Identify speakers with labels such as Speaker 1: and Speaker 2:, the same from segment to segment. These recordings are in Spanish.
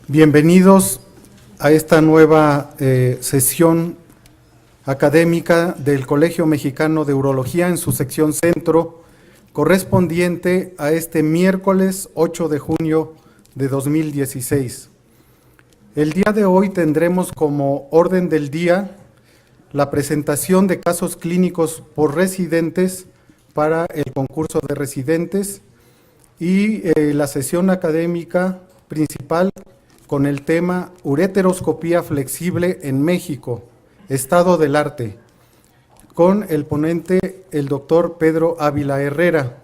Speaker 1: Bienvenidos a esta nueva sesión académica del Colegio Mexicano de Urología en su sección centro, correspondiente a este miércoles 8 de junio de 2016. El día de hoy tendremos como orden del día la presentación de casos clínicos por residentes para el concurso de residentes y la sesión académica principal con el tema Ureteroscopía flexible en México, estado del arte, con el ponente el doctor Pedro Ávila Herrera.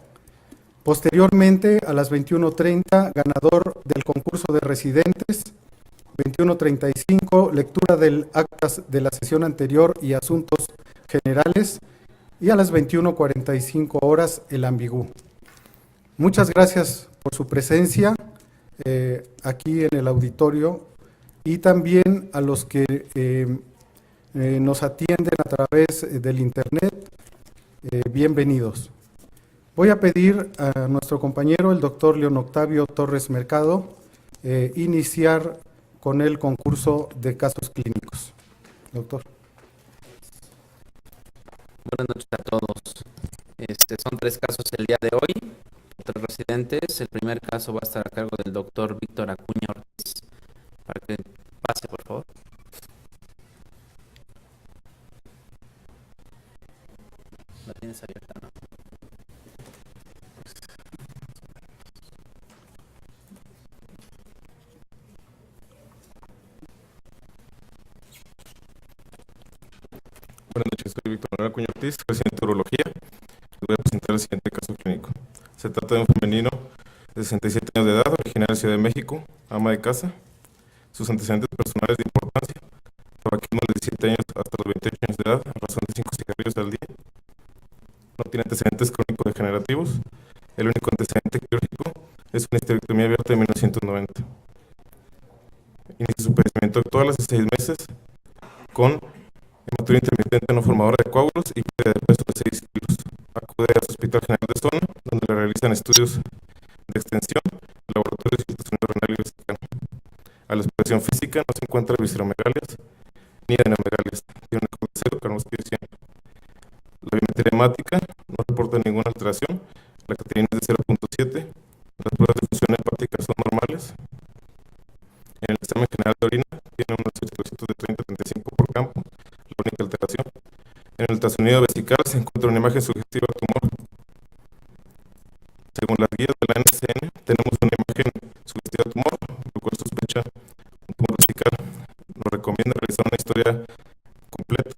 Speaker 1: Posteriormente, a las 21:30, ganador del concurso de residentes, 21:35, lectura del actas de la sesión anterior y asuntos generales, y a las 21:45 horas, el ambigú. Muchas gracias por su presencia aquí en el auditorio y también a los que nos atienden a través del internet. Bienvenidos. Voy a pedir a nuestro compañero, el doctor León Octavio Torres Mercado, iniciar con el concurso de casos clínicos. Doctor.
Speaker 2: Buenas noches a todos. Son 3 casos el día de hoy, 3 residentes. El primer caso va a estar a cargo del doctor Víctor Acuña Ortiz. Para que pase, por favor. ¿La tienes abierta, no?
Speaker 3: Buenas noches, soy Víctor Manuel Acuña Ortiz, residente de urología. Les voy a presentar el siguiente caso clínico. Se trata de un femenino de 67 años de edad, originario de Ciudad de México, ama de casa. Sus antecedentes personales de importancia: tabaquismo de 17 años hasta los 28 años de edad, a razón de 5 cigarrillos al día. No tiene antecedentes crónicos degenerativos. El único antecedente quirúrgico es una histerectomía abierta de 1990. Inicia su padecimiento actual hace 6 meses con hematuria intermitente no formadora de coágulos y pérdida de peso de 6 kilos. Acude a su Hospital General de Zona, donde le realizan estudios de extensión, laboratorios y ultrasonido renal y vesical. A la exploración física no se encuentra visceromegalias ni adenomegalias. Tiene un eco de 0, carnosquio 100. La biometría hemática no reporta ninguna alteración. La creatinina es de 0.7. Las pruebas de función hepática son normales. En el examen general de orina tiene unos eritrocitos de 30-35 por campo, la única alteración. En el ultrasonido vesical se encuentra una imagen sugestiva de tumor. Según las guías de la NCN, tenemos una imagen sugestiva de tumor, lo cual sospecha un tumor vesical. Nos recomienda realizar una historia completa,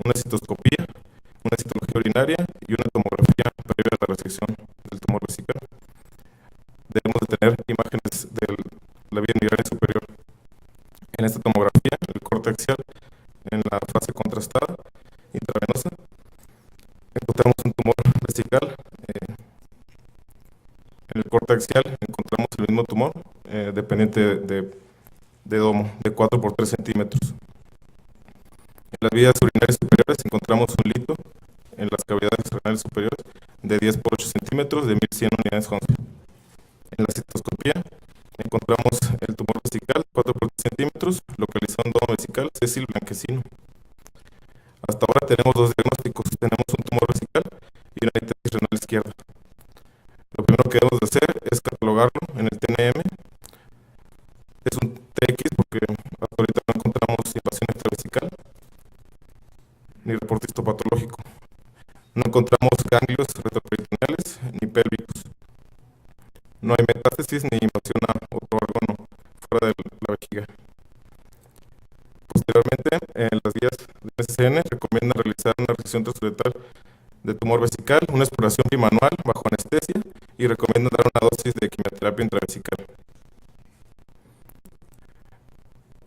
Speaker 3: una citoscopía, una citología urinaria y una tomografía previa a la resección del tumor vesical. Debemos de tener imágenes de la vía neural superior. En esta tomografía, el corte axial, en la fase contrastada, intravenosa, encontramos un tumor vesical. En el corte axial encontramos el mismo tumor, dependiente de domo, de 4 por 3 centímetros. En las vías urinarias superiores encontramos un lito en las cavidades renales superiores de 10 por 8 centímetros de 1100 unidades Hounsfield. En la citoscopía encontramos el tumor vesical 4 por 3 centímetros, localizado en domo vesical sésil blanquecino. Hasta ahora tenemos 2 diagnósticos. Tenemos un tumor vesical y una ictericia renal izquierda. Lo primero que debemos de hacer es catalogarlo en el TNM. Es un TX porque hasta ahorita no encontramos invasión extravesical ni reporte histopatológico. No encontramos ganglios retroperitoneales ni pélvicos. No hay metástasis ni invasión a otro órgano fuera de la vejiga. Posteriormente, las guías de NCN recomiendan realizar una resección transuretal de tumor vesical, una exploración bimanual bajo anestesia y recomiendan dar una dosis de quimioterapia intravesical.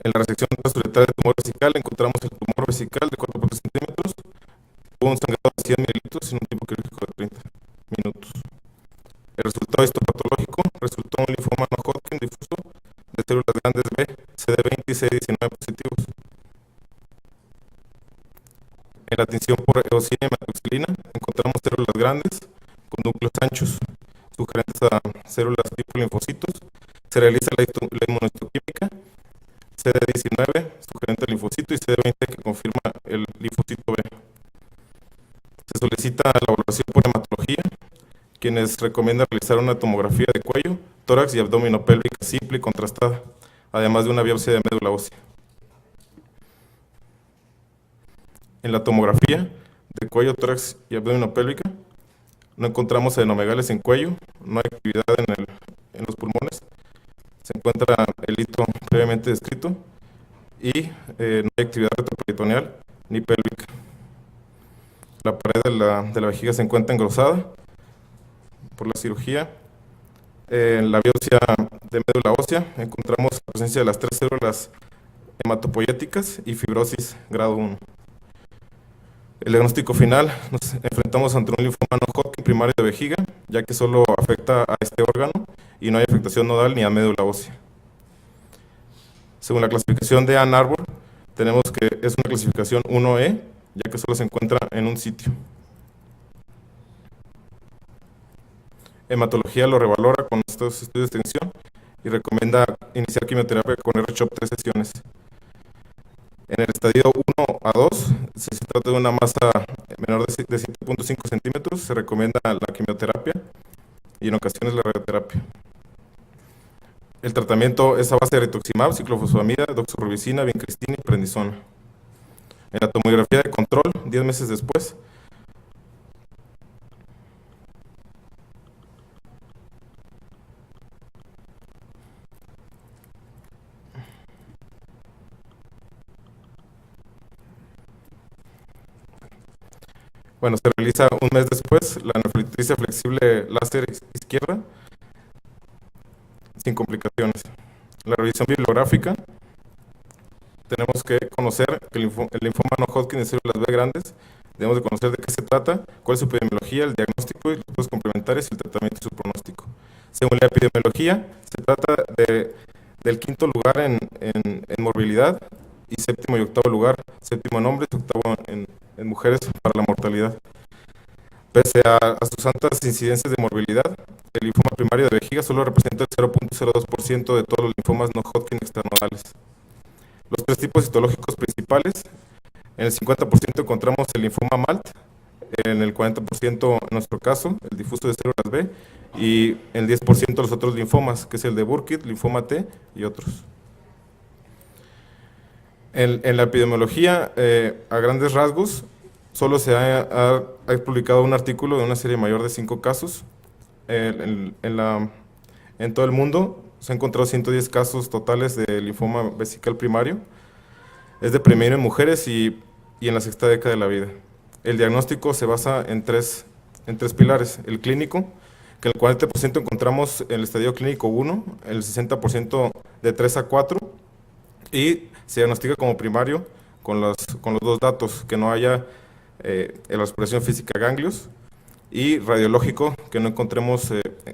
Speaker 3: En la resección transuretal de tumor vesical encontramos el tumor vesical de 4 por 3 centímetros, hubo un sangrado de 100 mililitros en un tiempo quirúrgico de 30 minutos. El resultado histopatológico resultó un linfoma no Hodgkin difuso de células grandes B, CD20 y CD19 positivos. En la tinción por eosina y hematoxilina encontramos células grandes con núcleos anchos, sugerentes a células tipo linfocitos. Se realiza la inmunohistoquímica linfocito y CD20 que confirma el linfocito B. Se solicita la valoración por hematología, quienes recomiendan realizar una tomografía de cuello, tórax y abdomen pélvica simple y contrastada, además de una biopsia de médula ósea. En la tomografía de cuello, tórax y abdomen pélvica no encontramos adenomegales en cuello, no hay actividad en los pulmones, se encuentra el hito previamente descrito y no hay actividad retroperitoneal ni pélvica. La pared de la vejiga se encuentra engrosada por la cirugía. En la biopsia de médula ósea encontramos la presencia de las 3 células hematopoyéticas y fibrosis grado 1. El diagnóstico final, nos enfrentamos ante un linfoma no Hodgkin primario de vejiga, ya que solo afecta a este órgano y no hay afectación nodal ni a médula ósea. Según la clasificación de Ann Arbor, tenemos que es una clasificación 1E, ya que solo se encuentra en un sitio. Hematología lo revalora con estos estudios de extensión y recomienda iniciar quimioterapia con R-CHOP 3 sesiones. En el estadio 1 a 2, si se trata de una masa menor de 7.5 centímetros, se recomienda la quimioterapia y en ocasiones la radioterapia. El tratamiento es a base de rituximab, ciclofosfamida, doxorubicina, vincristina y prednisona. En la tomografía de control, 10 meses después, se realiza un mes después la nefrolitis flexible láser izquierda sin complicaciones. La revisión bibliográfica, tenemos que conocer que el linfoma no Hodgkin de células B grandes, debemos de conocer de qué se trata, cuál es su epidemiología, el diagnóstico y los estudios complementarios y el tratamiento y su pronóstico. Según la epidemiología, se trata del quinto lugar en morbilidad y séptimo y octavo lugar, séptimo en hombres, octavo en mujeres para la mortalidad. Pese a sus altas incidencias de morbilidad, el linfoma primario de vejiga solo representa el 0.02% de todos los linfomas no Hodgkin extranodales. Los 3 tipos histológicos principales, en el 50% encontramos el linfoma MALT, en el 40% en nuestro caso, el difuso de células B, y en el 10% los otros linfomas, que es el de Burkitt, linfoma T y otros. En la epidemiología, a grandes rasgos, solo se ha publicado un artículo de una serie mayor de 5 casos. En todo el mundo se han encontrado 110 casos totales de linfoma vesical primario. Es de primero en mujeres y en la sexta década de la vida. El diagnóstico se basa en tres pilares. El clínico, que en el 40% encontramos el estadio clínico 1, el 60% de 3 a 4, y se diagnostica como primario con los 2 datos, que no haya la exploración física de ganglios, y radiológico, que no encontremos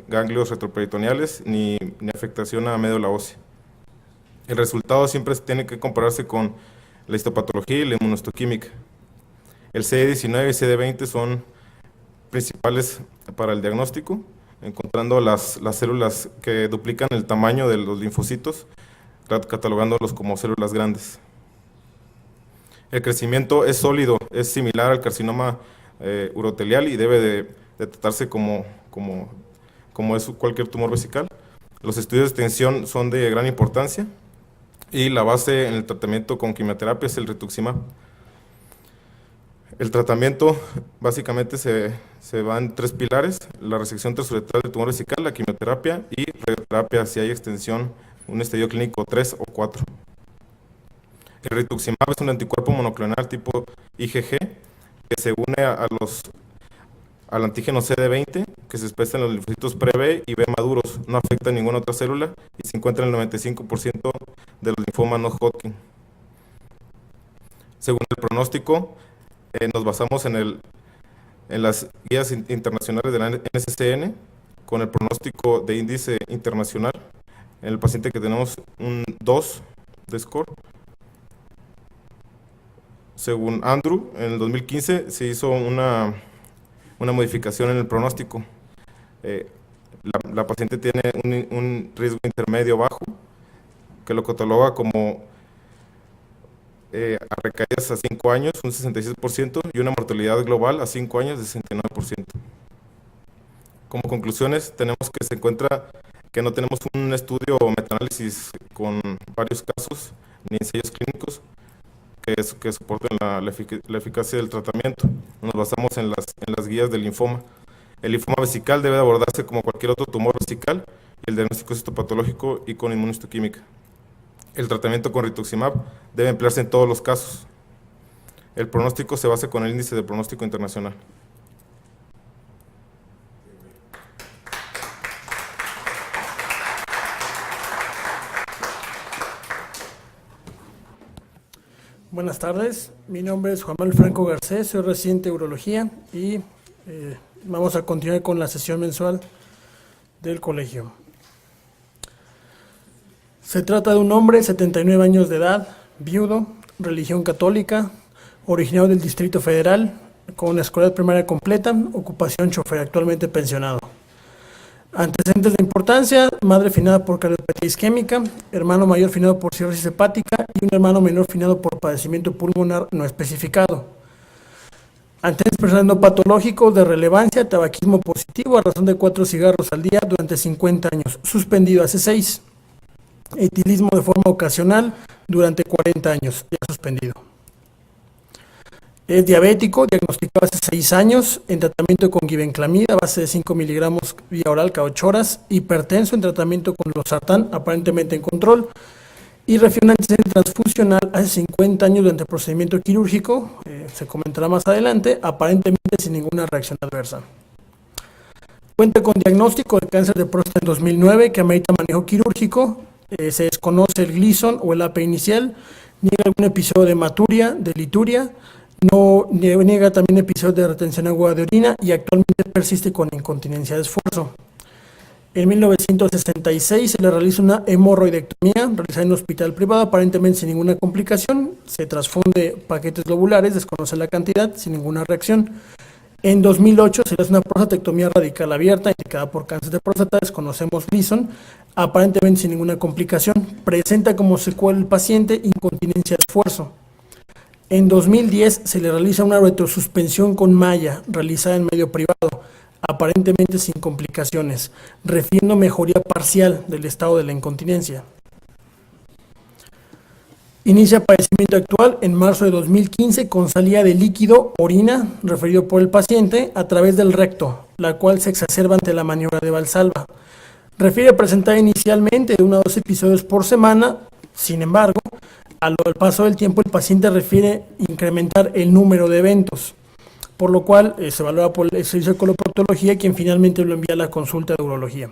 Speaker 3: ganglios retroperitoneales ni afectación a médula ósea. El resultado siempre tiene que compararse con la histopatología y la inmunohistoquímica. El CD19 y CD20 son principales para el diagnóstico, encontrando las células que duplican el tamaño de los linfocitos, catalogándolos como células grandes. El crecimiento es sólido, es similar al carcinoma urotelial y debe de tratarse como es cualquier tumor vesical. Los estudios de extensión son de gran importancia y la base en el tratamiento con quimioterapia es el rituximab. El tratamiento básicamente se va en 3 pilares: la resección transuretral del tumor vesical, la quimioterapia y radioterapia si hay extensión, un estadio clínico 3 o 4. El rituximab es un anticuerpo monoclonal tipo IgG que se une al antígeno CD20 que se expresa en los linfocitos pre-B y B maduros, no afecta a ninguna otra célula y se encuentra en el 95% de los linfomas no Hodgkin. Según el pronóstico, nos basamos en las guías internacionales de la NCCN con el pronóstico de índice internacional. En el paciente que tenemos un 2 de score. Según Andrew, en el 2015 se hizo una modificación en el pronóstico. La paciente tiene un riesgo intermedio bajo, que lo cataloga como a recaídas a 5 años, un 66%, y una mortalidad global a 5 años de 69%. Como conclusiones, tenemos que se encuentra que no tenemos un estudio o metaanálisis con varios casos ni ensayos clínicos que soporten la eficacia del tratamiento. Nos basamos en las guías del linfoma. El linfoma vesical debe abordarse como cualquier otro tumor vesical y el diagnóstico es histopatológico y con inmunohistoquímica. El tratamiento con rituximab debe emplearse en todos los casos. El pronóstico se basa con el índice de pronóstico internacional.
Speaker 4: Buenas tardes, mi nombre es Juan Manuel Franco Garcés, soy residente de urología y vamos a continuar con la sesión mensual del colegio. Se trata de un hombre, 79 años de edad, viudo, religión católica, originario del Distrito Federal, con escuela primaria completa, ocupación chofer, actualmente pensionado. Antecedentes de importancia: madre finada por cardiopatía isquémica, hermano mayor finado por cirrosis hepática y un hermano menor finado por padecimiento pulmonar no especificado. Antecedentes personales no patológicos de relevancia: tabaquismo positivo a razón de 4 cigarros al día durante 50 años, suspendido hace 6. Etilismo de forma ocasional durante 40 años, ya suspendido. Es diabético, diagnosticado hace 6 años, en tratamiento con glibenclamida a base de 5 miligramos vía oral cada 8 horas, hipertenso en tratamiento con losartán, aparentemente en control, y refiere un antecedente transfusional hace 50 años durante el procedimiento quirúrgico, se comentará más adelante, aparentemente sin ninguna reacción adversa. Cuenta con diagnóstico de cáncer de próstata en 2009 que amerita manejo quirúrgico, se desconoce el Gleason o el AP inicial, niega algún episodio de hematuria, de lituria, no niega también episodios de retención aguda de orina y actualmente persiste con incontinencia de esfuerzo. En 1966 se le realiza una hemorroidectomía realizada en un hospital privado, aparentemente sin ninguna complicación. Se transfunde paquetes globulares, desconoce la cantidad, sin ninguna reacción. En 2008 se le hace una prostatectomía radical abierta indicada por cáncer de próstata, desconocemos Gleason, aparentemente sin ninguna complicación. Presenta como secuela el paciente incontinencia de esfuerzo. En 2010 se le realiza una retrosuspensión con malla realizada en medio privado, aparentemente sin complicaciones, refiriendo mejoría parcial del estado de la incontinencia. Inicia padecimiento actual en marzo de 2015 con salida de líquido, orina, referido por el paciente, a través del recto, la cual se exacerba ante la maniobra de Valsalva. Refiere presentar inicialmente de 1 a 2 episodios por semana, sin embargo, al paso del tiempo el paciente refiere incrementar el número de eventos, por lo cual se valora por el servicio de coloproctología, quien finalmente lo envía a la consulta de urología.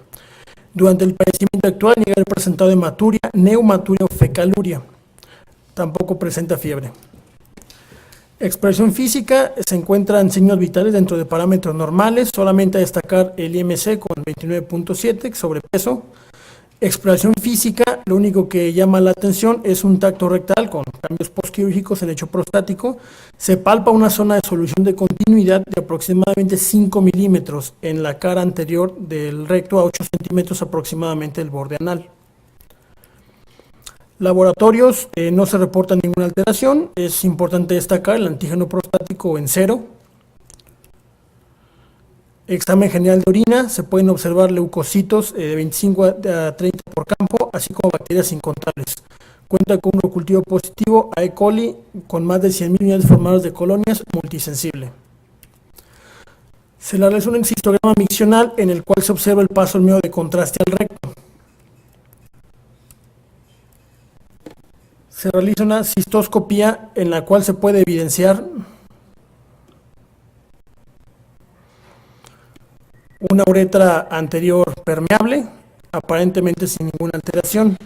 Speaker 4: Durante el padecimiento actual niega haber presentado hematuria, neumaturia o fecaluria. Tampoco presenta fiebre. Expresión física: se encuentran signos vitales dentro de parámetros normales, solamente a destacar el IMC con 29.7, sobrepeso. Exploración física: lo único que llama la atención es un tacto rectal con cambios postquirúrgicos en lecho prostático. Se palpa una zona de solución de continuidad de aproximadamente 5 milímetros en la cara anterior del recto, a 8 centímetros aproximadamente del borde anal. Laboratorios: no se reporta ninguna alteración. Es importante destacar el antígeno prostático en 0. Examen general de orina: se pueden observar leucocitos de 25 a 30 por campo, así como bacterias incontables. Cuenta con un cultivo positivo a E. coli con más de 100.000 unidades formadas de colonias, multisensible. Se le realiza un cistograma miccional en el cual se observa el paso del medio de contraste al recto. Se realiza una cistoscopía en la cual se puede evidenciar una uretra anterior permeable, aparentemente sin ninguna alteración.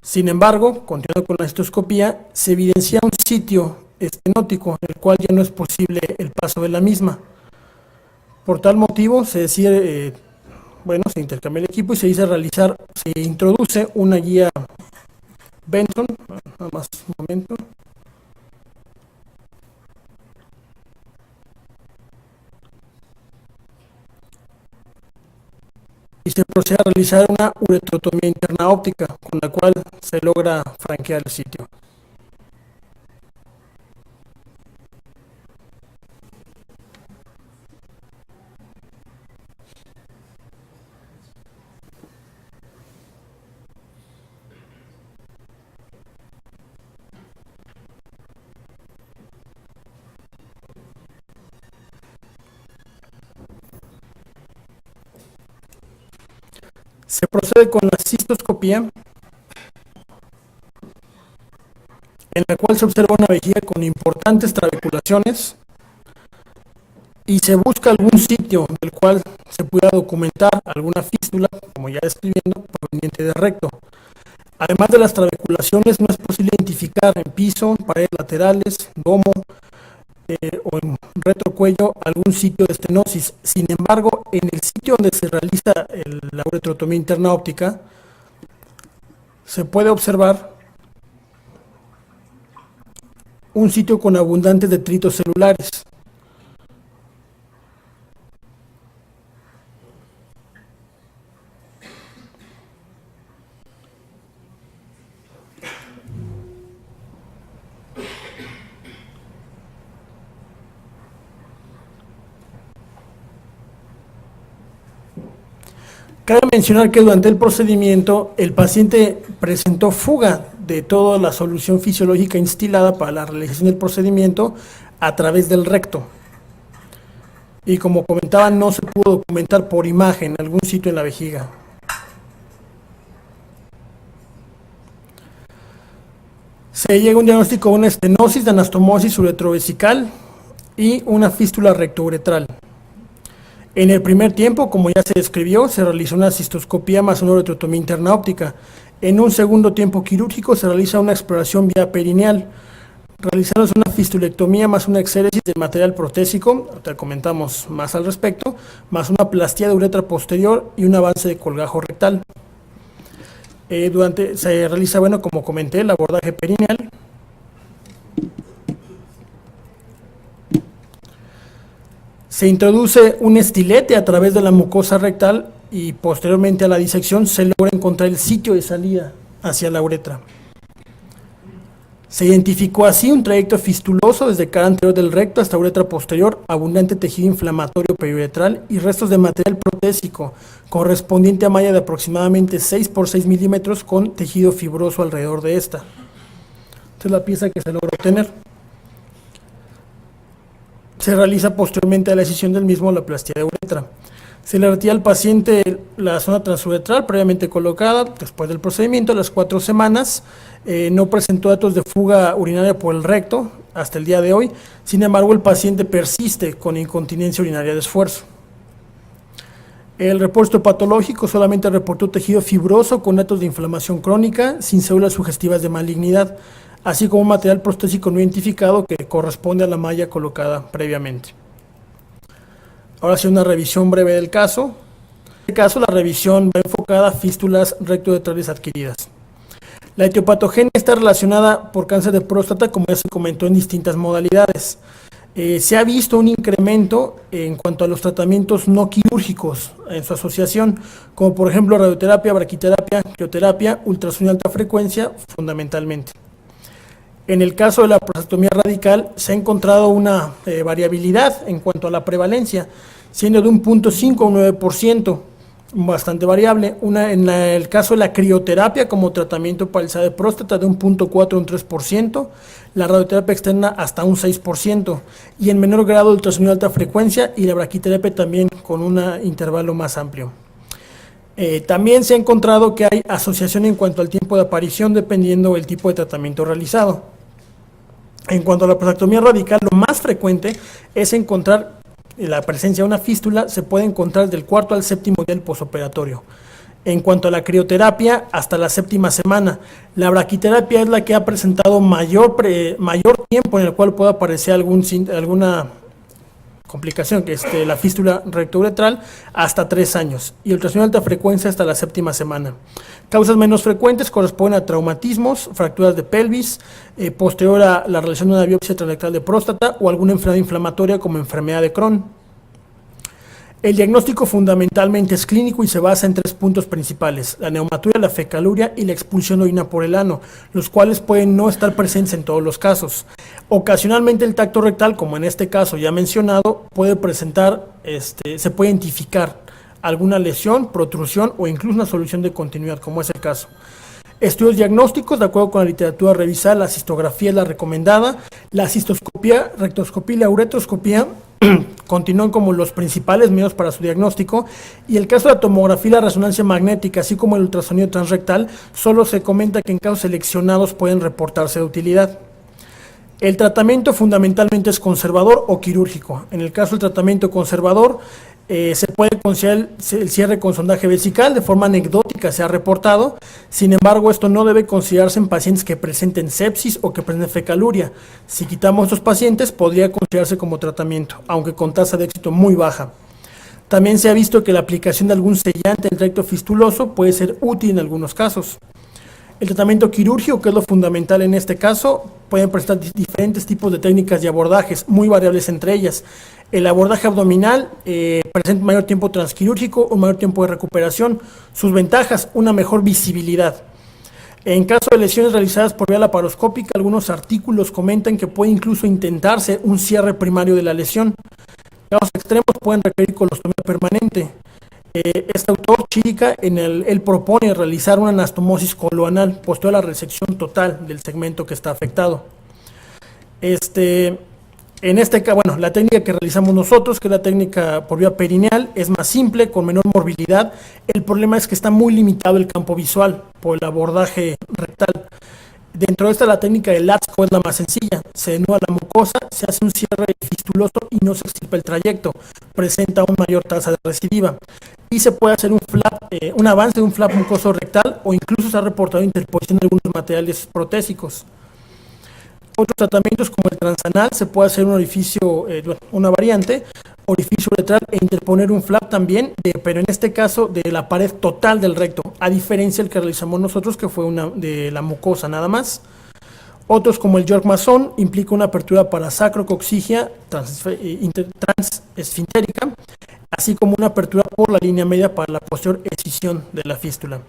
Speaker 4: Sin embargo, continuando con la cistoscopía, se evidencia un sitio estenótico en el cual ya no es posible el paso de la misma. Por tal motivo, se decide, se intercambia el equipo y se introduce una guía Benson, nada más un momento. Y se procede a realizar una uretrotomía interna óptica, con la cual se logra franquear el sitio. Se procede con la cistoscopía, en la cual se observa una vejiga con importantes trabeculaciones y se busca algún sitio del cual se pueda documentar alguna fístula, como ya describiendo, proveniente del recto. Además de las trabeculaciones, no es posible identificar en piso, paredes laterales, domo o en retrocuello algún sitio de estenosis. Sin embargo, en el sitio donde se realiza la ureterotomía interna óptica, se puede observar un sitio con abundantes detritos celulares. Cabe mencionar que durante el procedimiento el paciente presentó fuga de toda la solución fisiológica instilada para la realización del procedimiento a través del recto. Y como comentaba, no se pudo documentar por imagen algún sitio en la vejiga. Se llega a un diagnóstico de una estenosis de anastomosis uretrovesical y una fístula rectouretral. En el primer tiempo, como ya se describió, se realizó una cistoscopía más una ureterotomía interna óptica. En un segundo tiempo quirúrgico se realiza una exploración vía perineal, realizándose una fistulectomía más una exéresis de material protésico, te comentamos más al respecto, más una plastía de uretra posterior y un avance de colgajo rectal. Se realiza, como comenté, el abordaje perineal. Se introduce un estilete a través de la mucosa rectal y posteriormente a la disección se logra encontrar el sitio de salida hacia la uretra. Se identificó así un trayecto fistuloso desde cara anterior del recto hasta uretra posterior, abundante tejido inflamatorio periuretral y restos de material protésico correspondiente a malla de aproximadamente 6 por 6 milímetros con tejido fibroso alrededor de esta. Esta es la pieza que se logra obtener. Se realiza posteriormente a la decisión del mismo la plastía de uretra. Se le retira al paciente la zona transuretral previamente colocada después del procedimiento a las 4 semanas. No presentó datos de fuga urinaria por el recto hasta el día de hoy. Sin embargo, el paciente persiste con incontinencia urinaria de esfuerzo. El reporte patológico solamente reportó tejido fibroso con datos de inflamación crónica sin células sugestivas de malignidad, así como material prostésico no identificado que corresponde a la malla colocada previamente. Ahora sí, una revisión breve del caso. En este caso, la revisión va enfocada a fístulas rectouretrales adquiridas. La etiopatogenia está relacionada por cáncer de próstata, como ya se comentó, en distintas modalidades. Se ha visto un incremento en cuanto a los tratamientos no quirúrgicos en su asociación, como por ejemplo radioterapia, braquiterapia, crioterapia, ultrasonido de alta frecuencia, fundamentalmente. En el caso de la prostatectomía radical se ha encontrado una variabilidad en cuanto a la prevalencia, siendo de un 0.5 a un 9%, bastante variable. En el caso de la crioterapia como tratamiento para el SAE de próstata de un 0.4 a un 3%, la radioterapia externa hasta un 6%, y en menor grado el ultrasonido de alta frecuencia y la braquiterapia también con un intervalo más amplio. También se ha encontrado que hay asociación en cuanto al tiempo de aparición dependiendo del tipo de tratamiento realizado. En cuanto a la prostatectomía radical, lo más frecuente es encontrar la presencia de una fístula, se puede encontrar del 4º al 7º día del posoperatorio. En cuanto a la crioterapia, hasta la 7ª semana. La braquiterapia es la que ha presentado mayor tiempo en el cual puede aparecer alguna complicación, que es la fístula rectouretral, hasta 3 años, y ultrasonido de alta frecuencia hasta la 7ª semana. Causas menos frecuentes corresponden a traumatismos, fracturas de pelvis, posterior a la realización de una biopsia transrectal de próstata o alguna enfermedad inflamatoria como enfermedad de Crohn. El diagnóstico fundamentalmente es clínico y se basa en 3 puntos principales: la neumaturia, la fecaluria y la expulsión de orina por el ano, los cuales pueden no estar presentes en todos los casos. Ocasionalmente el tacto rectal, como en este caso ya mencionado, puede presentar, se puede identificar alguna lesión, protrusión o incluso una solución de continuidad, como es el caso. Estudios diagnósticos, de acuerdo con la literatura revisada, la cistografía es la recomendada, la cistoscopía, rectoscopía y la uretroscopía continúan como los principales medios para su diagnóstico, y el caso de la tomografía y la resonancia magnética, así como el ultrasonido transrectal, solo se comenta que en casos seleccionados pueden reportarse de utilidad. El tratamiento fundamentalmente es conservador o quirúrgico. En el caso del tratamiento conservador, se puede considerar el cierre con sondaje vesical, de forma anecdótica se ha reportado. Sin embargo, esto no debe considerarse en pacientes que presenten sepsis o que presenten fecaluria. Si quitamos estos pacientes, podría considerarse como tratamiento, aunque con tasa de éxito muy baja. También se ha visto que la aplicación de algún sellante en el tracto fistuloso puede ser útil en algunos casos. El tratamiento quirúrgico, que es lo fundamental en este caso, pueden prestar diferentes tipos de técnicas y abordajes, muy variables entre ellas. El abordaje abdominal presenta un mayor tiempo transquirúrgico, un mayor tiempo de recuperación. Sus ventajas, una mejor visibilidad. En caso de lesiones realizadas por vía laparoscópica, algunos artículos comentan que puede incluso intentarse un cierre primario de la lesión. Casos extremos pueden requerir colostomía permanente. Este autor, Chirica, él propone realizar una anastomosis coloanal posterior a la resección total del segmento que está afectado. En este caso, bueno, la técnica que realizamos nosotros, que es la técnica por vía perineal, es más simple, con menor morbilidad. El problema es que está muy limitado el campo visual por el abordaje rectal. Dentro de esta, la técnica del LATSCO es la más sencilla. Se denuda la mucosa, se hace un cierre fistuloso y no se extirpa el trayecto. Presenta una mayor tasa de recidiva. Y se puede hacer un avance de un flap mucoso rectal, o incluso se ha reportado interposición de algunos materiales protésicos. Otros tratamientos como el transanal, se puede hacer un orificio, una variante, orificio uretral, e interponer un flap también, pero en este caso de la pared total del recto, a diferencia del que realizamos nosotros, que fue una de la mucosa nada más. Otros como el York Mason implica una apertura para sacrocoxigia transesfintérica, así como una apertura por la línea media para la posterior escisión de la fístula.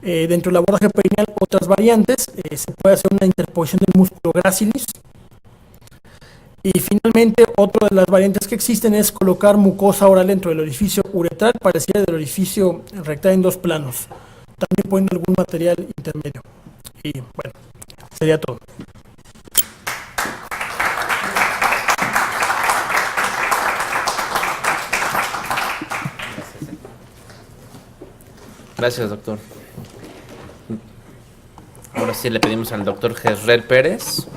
Speaker 4: Dentro del abordaje perineal, otras variantes, se puede hacer una interposición del músculo gracilis. Y finalmente, otra de las variantes que existen es colocar mucosa oral dentro del orificio uretral, parecida del orificio rectal en dos planos, también poniendo algún material intermedio. Y bueno, sería todo.
Speaker 2: Gracias, doctor. Ahora sí le pedimos al doctor Jezreel Pérez.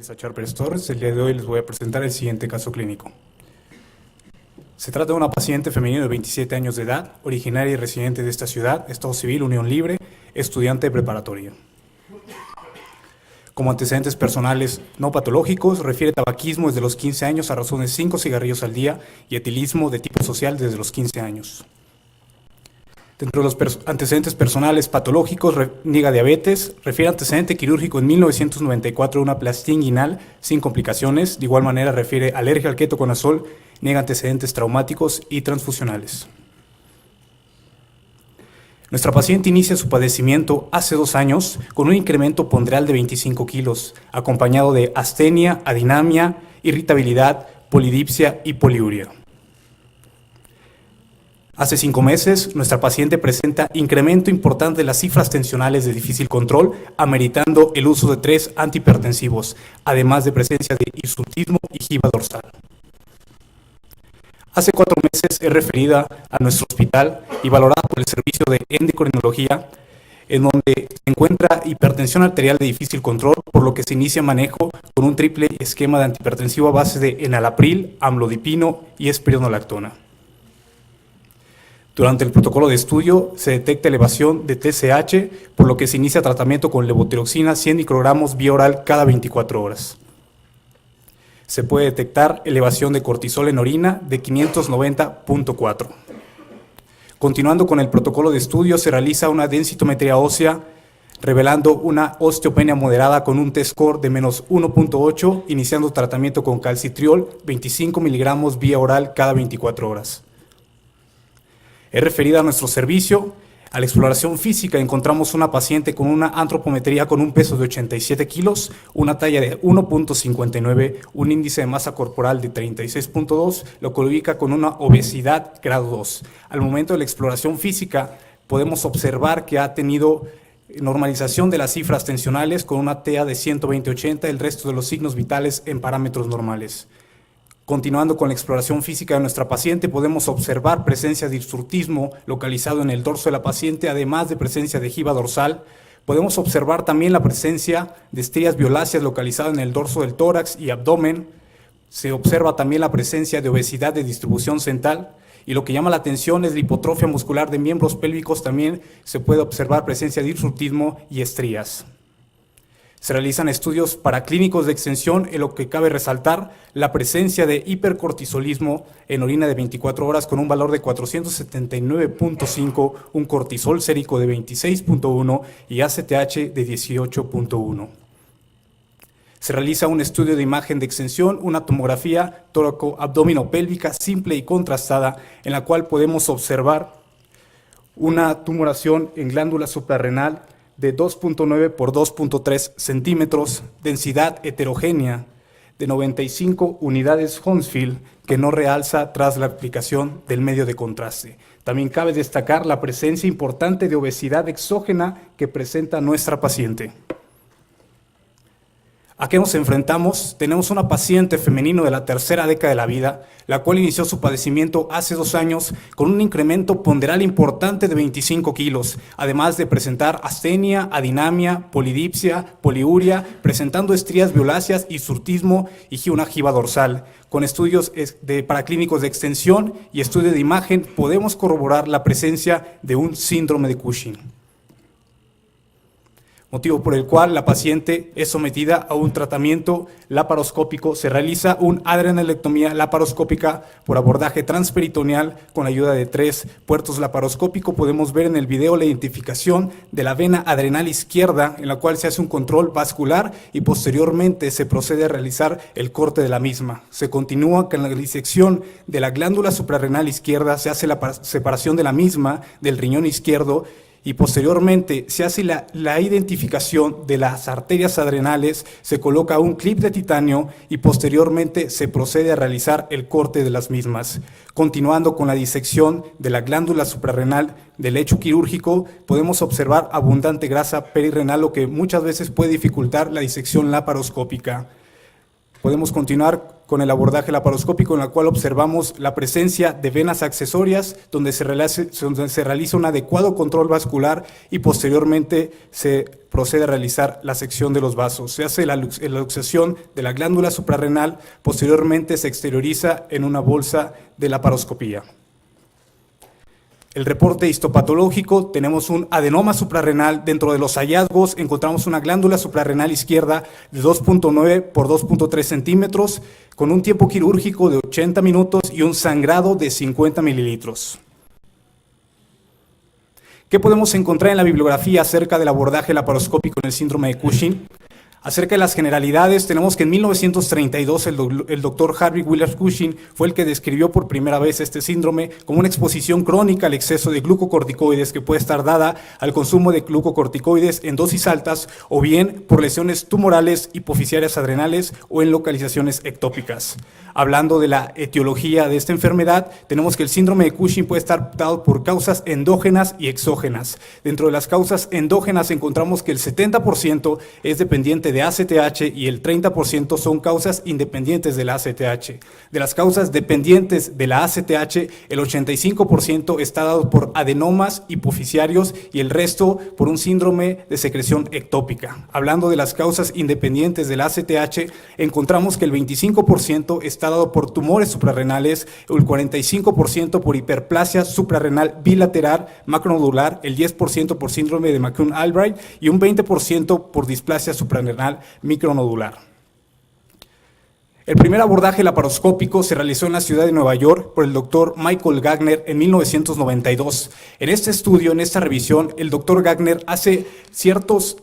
Speaker 5: Sachar Pérez Torres. El día de hoy les voy a presentar el siguiente caso clínico. Se trata de una paciente femenina de 27 años de edad, originaria y residente de esta ciudad, Estado Civil, Unión Libre, estudiante de preparatoria. Como antecedentes personales no patológicos, refiere tabaquismo desde los 15 años a razón de 5 cigarrillos al día y etilismo de tipo social desde los 15 años. Dentro de los antecedentes personales patológicos, niega diabetes, refiere antecedente quirúrgico en 1994 una plastía inguinal sin complicaciones. De igual manera refiere alergia al ketoconazol, niega antecedentes traumáticos y transfusionales. Nuestra paciente inicia su padecimiento hace 2 años con un incremento ponderal de 25 kilos, acompañado de astenia, adinamia, irritabilidad, polidipsia y poliuria. Hace 5 meses, nuestra paciente presenta incremento importante de las cifras tensionales de difícil control, ameritando el uso de 3 antihipertensivos, además de presencia de hirsutismo y giba dorsal. Hace 4 meses es referida a nuestro hospital y valorada por el servicio de endocrinología, en donde se encuentra hipertensión arterial de difícil control, por lo que se inicia manejo con un triple esquema de antihipertensivo a base de enalapril, amlodipino y espironolactona. Durante el protocolo de estudio se detecta elevación de TSH, por lo que se inicia tratamiento con levotiroxina 100 microgramos vía oral cada 24 horas. Se puede detectar elevación de cortisol en orina de 590.4. Continuando con el protocolo de estudio, se realiza una densitometría ósea revelando una osteopenia moderada con un T-score de menos 1.8, iniciando tratamiento con calcitriol, 25 miligramos vía oral cada 24 horas. Es referida a nuestro servicio. A la exploración física encontramos una paciente con una antropometría con un peso de 87 kilos, una talla de 1.59, un índice de masa corporal de 36.2, lo que lo ubica con una obesidad grado 2. Al momento de la exploración física podemos observar que ha tenido normalización de las cifras tensionales con una TEA de 120/80, el resto de los signos vitales en parámetros normales. Continuando con la exploración física de nuestra paciente, podemos observar presencia de hirsutismo localizado en el dorso de la paciente, además de presencia de jiba dorsal. Podemos observar también la presencia de estrías violáceas localizadas en el dorso del tórax y abdomen. Se observa también la presencia de obesidad de distribución central. Y lo que llama la atención es la hipotrofia muscular de miembros pélvicos. También se puede observar presencia de hirsutismo y estrías. Se realizan estudios paraclínicos de extensión, en lo que cabe resaltar la presencia de hipercortisolismo en orina de 24 horas con un valor de 479.5, un cortisol sérico de 26.1 y ACTH de 18.1. Se realiza un estudio de imagen de extensión, una tomografía tóraco-abdominopélvica simple y contrastada, en la cual podemos observar una tumoración en glándula suprarrenal de 2.9 por 2.3 centímetros, densidad heterogénea de 95 unidades Hounsfield, que no realza tras la aplicación del medio de contraste. También cabe destacar la presencia importante de obesidad exógena que presenta nuestra paciente. ¿A qué nos enfrentamos? Tenemos una paciente femenino de la tercera década de la vida, la cual inició su padecimiento hace 2 años con un incremento ponderal importante de 25 kilos, además de presentar astenia, adinamia, polidipsia, poliuria, presentando estrías violáceas, hirsutismo y una jiba dorsal. Con estudios paraclínicos de extensión y estudio de imagen podemos corroborar la presencia de un síndrome de Cushing, motivo por el cual la paciente es sometida a un tratamiento laparoscópico. Se realiza una adrenalectomía laparoscópica por abordaje transperitoneal con la ayuda de 3 puertos laparoscópicos. Podemos ver en el video la identificación de la vena adrenal izquierda, en la cual se hace un control vascular y posteriormente se procede a realizar el corte de la misma. Se continúa con la disección de la glándula suprarrenal izquierda, se hace la separación de la misma del riñón izquierdo, y posteriormente se hace la identificación de las arterias adrenales, se coloca un clip de titanio y posteriormente se procede a realizar el corte de las mismas. Continuando con la disección de la glándula suprarrenal del lecho quirúrgico, podemos observar abundante grasa perirrenal, lo que muchas veces puede dificultar la disección laparoscópica. Podemos continuar con el abordaje laparoscópico, en la cual observamos la presencia de venas accesorias, donde se realiza un adecuado control vascular y posteriormente se procede a realizar la sección de los vasos. Se hace la luxación de la glándula suprarrenal, posteriormente se exterioriza en una bolsa de laparoscopía. El reporte histopatológico, tenemos un adenoma suprarrenal. Dentro de los hallazgos encontramos una glándula suprarrenal izquierda de 2.9 por 2.3 centímetros, con un tiempo quirúrgico de 80 minutos y un sangrado de 50 mililitros. ¿Qué podemos encontrar en la bibliografía acerca del abordaje laparoscópico en el síndrome de Cushing? Acerca de las generalidades, tenemos que en 1932 el doctor Harvey Wheeler Cushing fue el que describió por primera vez este síndrome como una exposición crónica al exceso de glucocorticoides que puede estar dada al consumo de glucocorticoides en dosis altas o bien por lesiones tumorales, hipoficiarias adrenales o en localizaciones ectópicas. Hablando de la etiología de esta enfermedad, tenemos que el síndrome de Cushing puede estar dado por causas endógenas y exógenas. Dentro de las causas endógenas encontramos que el 70% es dependiente de ACTH y el 30% son causas independientes de la ACTH. De las causas dependientes de la ACTH, el 85% está dado por adenomas hipoficiarios y el resto por un síndrome de secreción ectópica. Hablando de las causas independientes de la ACTH, encontramos que el 25% está dado por tumores suprarrenales, el 45% por hiperplasia suprarrenal bilateral macronodular, el 10% por síndrome de McCune-Albright y un 20% por displasia suprarrenal micronodular. El primer abordaje laparoscópico se realizó en la ciudad de Nueva York por el doctor Michael Gagner en 1992. En este estudio, en esta revisión, el doctor Gagner hace ciertos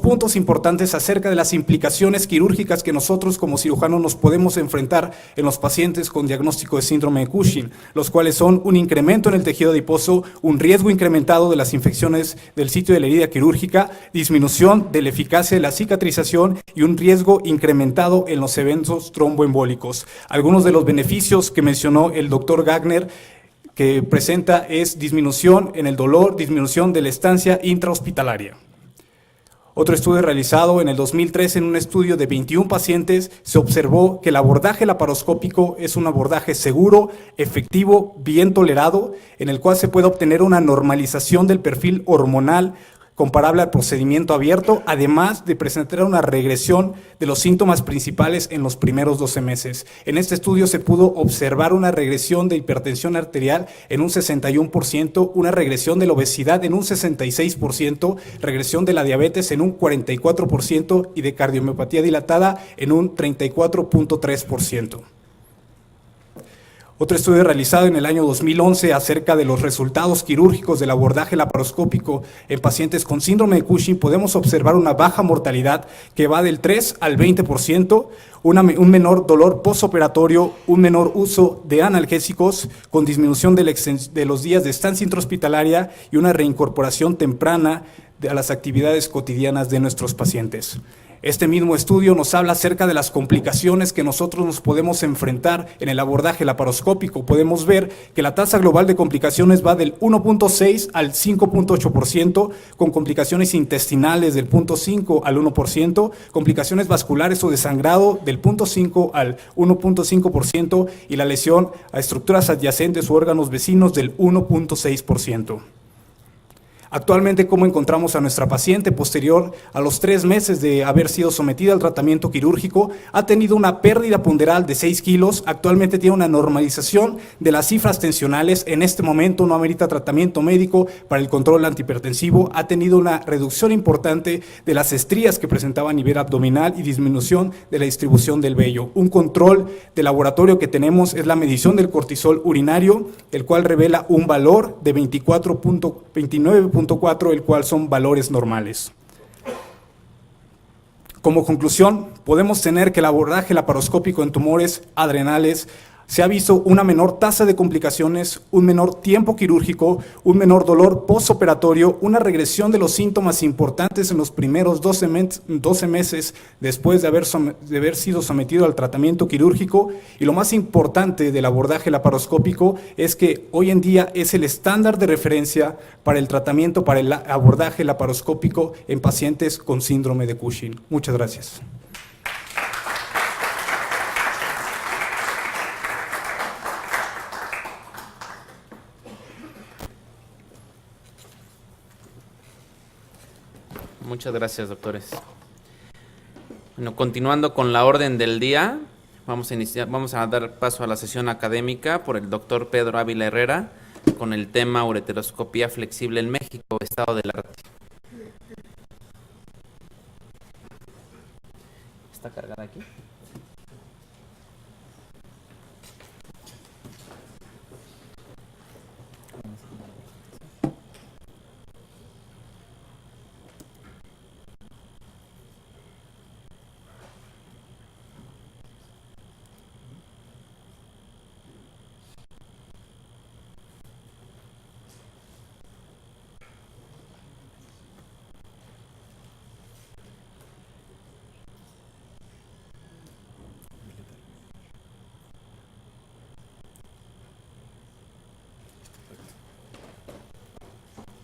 Speaker 5: puntos importantes acerca de las implicaciones quirúrgicas que nosotros como cirujanos nos podemos enfrentar en los pacientes con diagnóstico de síndrome de Cushing, los cuales son un incremento en el tejido adiposo, un riesgo incrementado de las infecciones del sitio de la herida quirúrgica, disminución de la eficacia de la cicatrización y un riesgo incrementado en los eventos tromboembólicos. Algunos de los beneficios que mencionó el doctor Gagner que presenta es disminución en el dolor, disminución de la estancia intrahospitalaria. Otro estudio realizado en el 2013 en un estudio de 21 pacientes se observó que el abordaje laparoscópico es un abordaje seguro, efectivo, bien tolerado, en el cual se puede obtener una normalización del perfil hormonal comparable al procedimiento abierto, además de presentar una regresión de los síntomas principales en los primeros 12 meses. En este estudio se pudo observar una regresión de hipertensión arterial en un 61%, una regresión de la obesidad en un 66%, regresión de la diabetes en un 44% y de cardiomiopatía dilatada en un 34.3%. Otro estudio realizado en el año 2011 acerca de los resultados quirúrgicos del abordaje laparoscópico en pacientes con síndrome de Cushing, podemos observar una baja mortalidad que va del 3 al 20%, un menor dolor postoperatorio, un menor uso de analgésicos con disminución de los días de estancia intrahospitalaria y una reincorporación temprana a las actividades cotidianas de nuestros pacientes. Este mismo estudio nos habla acerca de las complicaciones que nosotros nos podemos enfrentar en el abordaje laparoscópico. Podemos ver que la tasa global de complicaciones va del 1.6 al 5.8%, con complicaciones intestinales del 0.5 al 1%, complicaciones vasculares o de sangrado del 0.5 al 1.5% y la lesión a estructuras adyacentes o órganos vecinos del 1.6%. Actualmente, ¿cómo encontramos a nuestra paciente? Posterior a los 3 meses de haber sido sometida al tratamiento quirúrgico, ha tenido una pérdida ponderal de 6 kilos, actualmente tiene una normalización de las cifras tensionales, en este momento no amerita tratamiento médico para el control antihipertensivo, ha tenido una reducción importante de las estrías que presentaba a nivel abdominal y disminución de la distribución del vello. Un control de laboratorio que tenemos es la medición del cortisol urinario, el cual revela un valor de 29.4, el cual son valores normales. Como conclusión, podemos tener que el abordaje laparoscópico en tumores adrenales se ha visto una menor tasa de complicaciones, un menor tiempo quirúrgico, un menor dolor postoperatorio, una regresión de los síntomas importantes en los primeros 12 meses después de haber sido sometido al tratamiento quirúrgico, y lo más importante del abordaje laparoscópico es que hoy en día es el estándar de referencia para el tratamiento, para el abordaje laparoscópico en pacientes con síndrome de Cushing. Muchas gracias.
Speaker 2: Muchas gracias, doctores. Bueno, continuando con la orden del día, vamos a dar paso a la sesión académica por el doctor Pedro Ávila Herrera con el tema ureteroscopía flexible en México, estado del arte. ¿Está cargada aquí?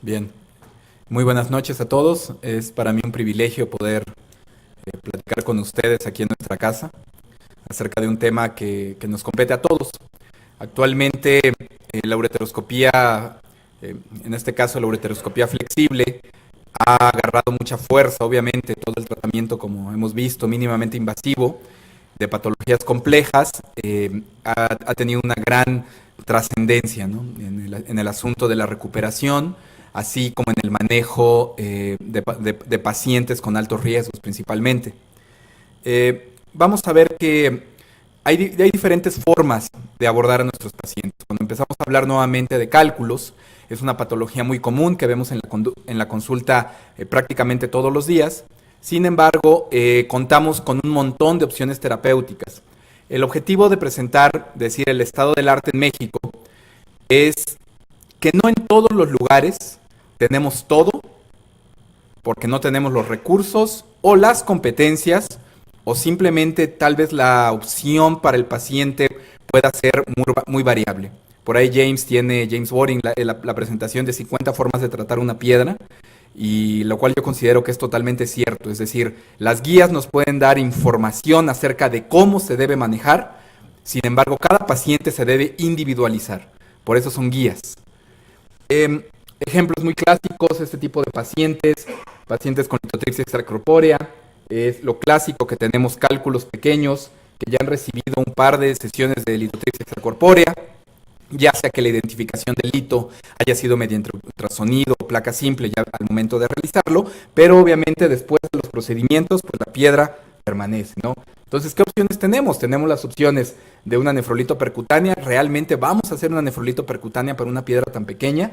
Speaker 6: Bien, muy buenas noches a todos. Es para mí un privilegio poder platicar con ustedes aquí en nuestra casa acerca de un tema que nos compete a todos. Actualmente la ureteroscopía, en este caso la ureteroscopía flexible, ha agarrado mucha fuerza, obviamente, todo el tratamiento, como hemos visto, mínimamente invasivo, de patologías complejas, ha tenido una gran trascendencia, ¿no?, en el asunto de la recuperación, así como en el manejo de pacientes con altos riesgos principalmente. Vamos a ver que hay diferentes formas de abordar a nuestros pacientes. Cuando empezamos a hablar nuevamente de cálculos, es una patología muy común que vemos en la consulta prácticamente todos los días. Sin embargo, contamos con un montón de opciones terapéuticas. El objetivo de presentar, decir, el estado del arte en México es que no en todos los lugares tenemos todo, porque no tenemos los recursos o las competencias, o simplemente tal vez la opción para el paciente pueda ser muy variable. Por ahí James Waring, la presentación de 50 formas de tratar una piedra, y lo cual yo considero que es totalmente cierto. Es decir, las guías nos pueden dar información acerca de cómo se debe manejar, sin embargo, cada paciente se debe individualizar. Por eso son guías. Ejemplos muy clásicos, este tipo de pacientes con litotripsia extracorpórea, es lo clásico que tenemos cálculos pequeños que ya han recibido un par de sesiones de litotripsia extracorpórea, ya sea que la identificación del lito haya sido mediante ultrasonido o placa simple ya al momento de realizarlo, pero obviamente después de los procedimientos, pues la piedra permanece, ¿no? Entonces, ¿qué opciones tenemos? Tenemos las opciones de una nefrolito percutánea. ¿Realmente vamos a hacer una nefrolito percutánea para una piedra tan pequeña?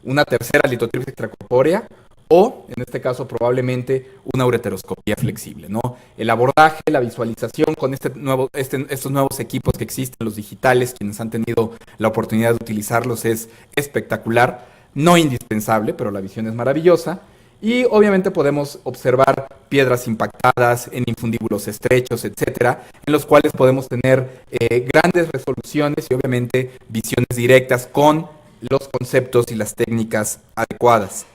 Speaker 6: Una tercera litotripsia extracorpórea, o, en este caso, probablemente una ureteroscopía flexible, ¿no? El abordaje, la visualización con estos nuevos equipos que existen, los digitales, quienes han tenido la oportunidad de utilizarlos, es espectacular, no indispensable, pero la visión es maravillosa. Y obviamente podemos observar piedras impactadas en infundíbulos estrechos, etcétera, en los cuales podemos tener grandes resoluciones y obviamente visiones directas con los conceptos y las técnicas adecuadas.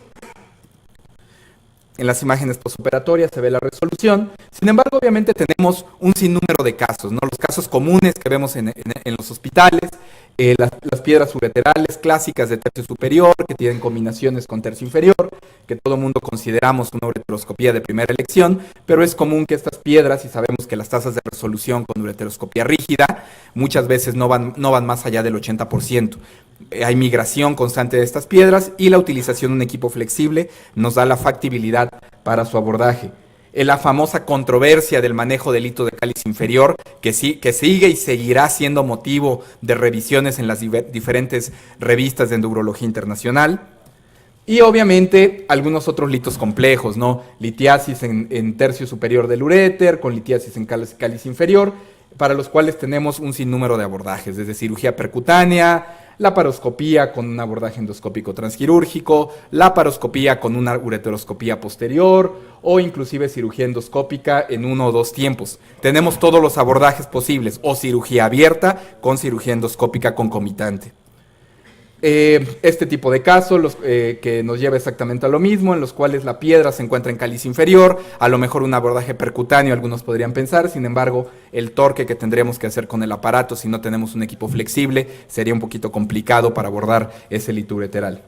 Speaker 6: En las imágenes postoperatorias se ve la resolución. Sin embargo, obviamente tenemos un sinnúmero de casos, ¿no? Los casos comunes que vemos en los hospitales, las piedras ureterales clásicas de tercio superior, que tienen combinaciones con tercio inferior, que todo el mundo consideramos una ureteroscopía de primera elección, pero es común que estas piedras, y sabemos que las tasas de resolución con ureteroscopía rígida muchas veces no van más allá del 80%. Hay migración constante de estas piedras y la utilización de un equipo flexible nos da la factibilidad para su abordaje. La famosa controversia del manejo del hito de cáliz inferior, que sigue y seguirá siendo motivo de revisiones en las diferentes revistas de neurología internacional. Y obviamente algunos otros litos complejos, ¿no? Litiasis en tercio superior del uréter, con litiasis en cáliz inferior, para los cuales tenemos un sinnúmero de abordajes, desde cirugía percutánea, laparoscopía con un abordaje endoscópico transquirúrgico, laparoscopía con una ureteroscopía posterior o inclusive cirugía endoscópica en 1 o 2 tiempos. Tenemos todos los abordajes posibles, o cirugía abierta con cirugía endoscópica concomitante. Este tipo de casos que nos lleva exactamente a lo mismo, en los cuales la piedra se encuentra en cáliz inferior, a lo mejor un abordaje percutáneo, algunos podrían pensar, sin embargo, el torque que tendremos que hacer con el aparato si no tenemos un equipo flexible sería un poquito complicado para abordar ese lito ureteral.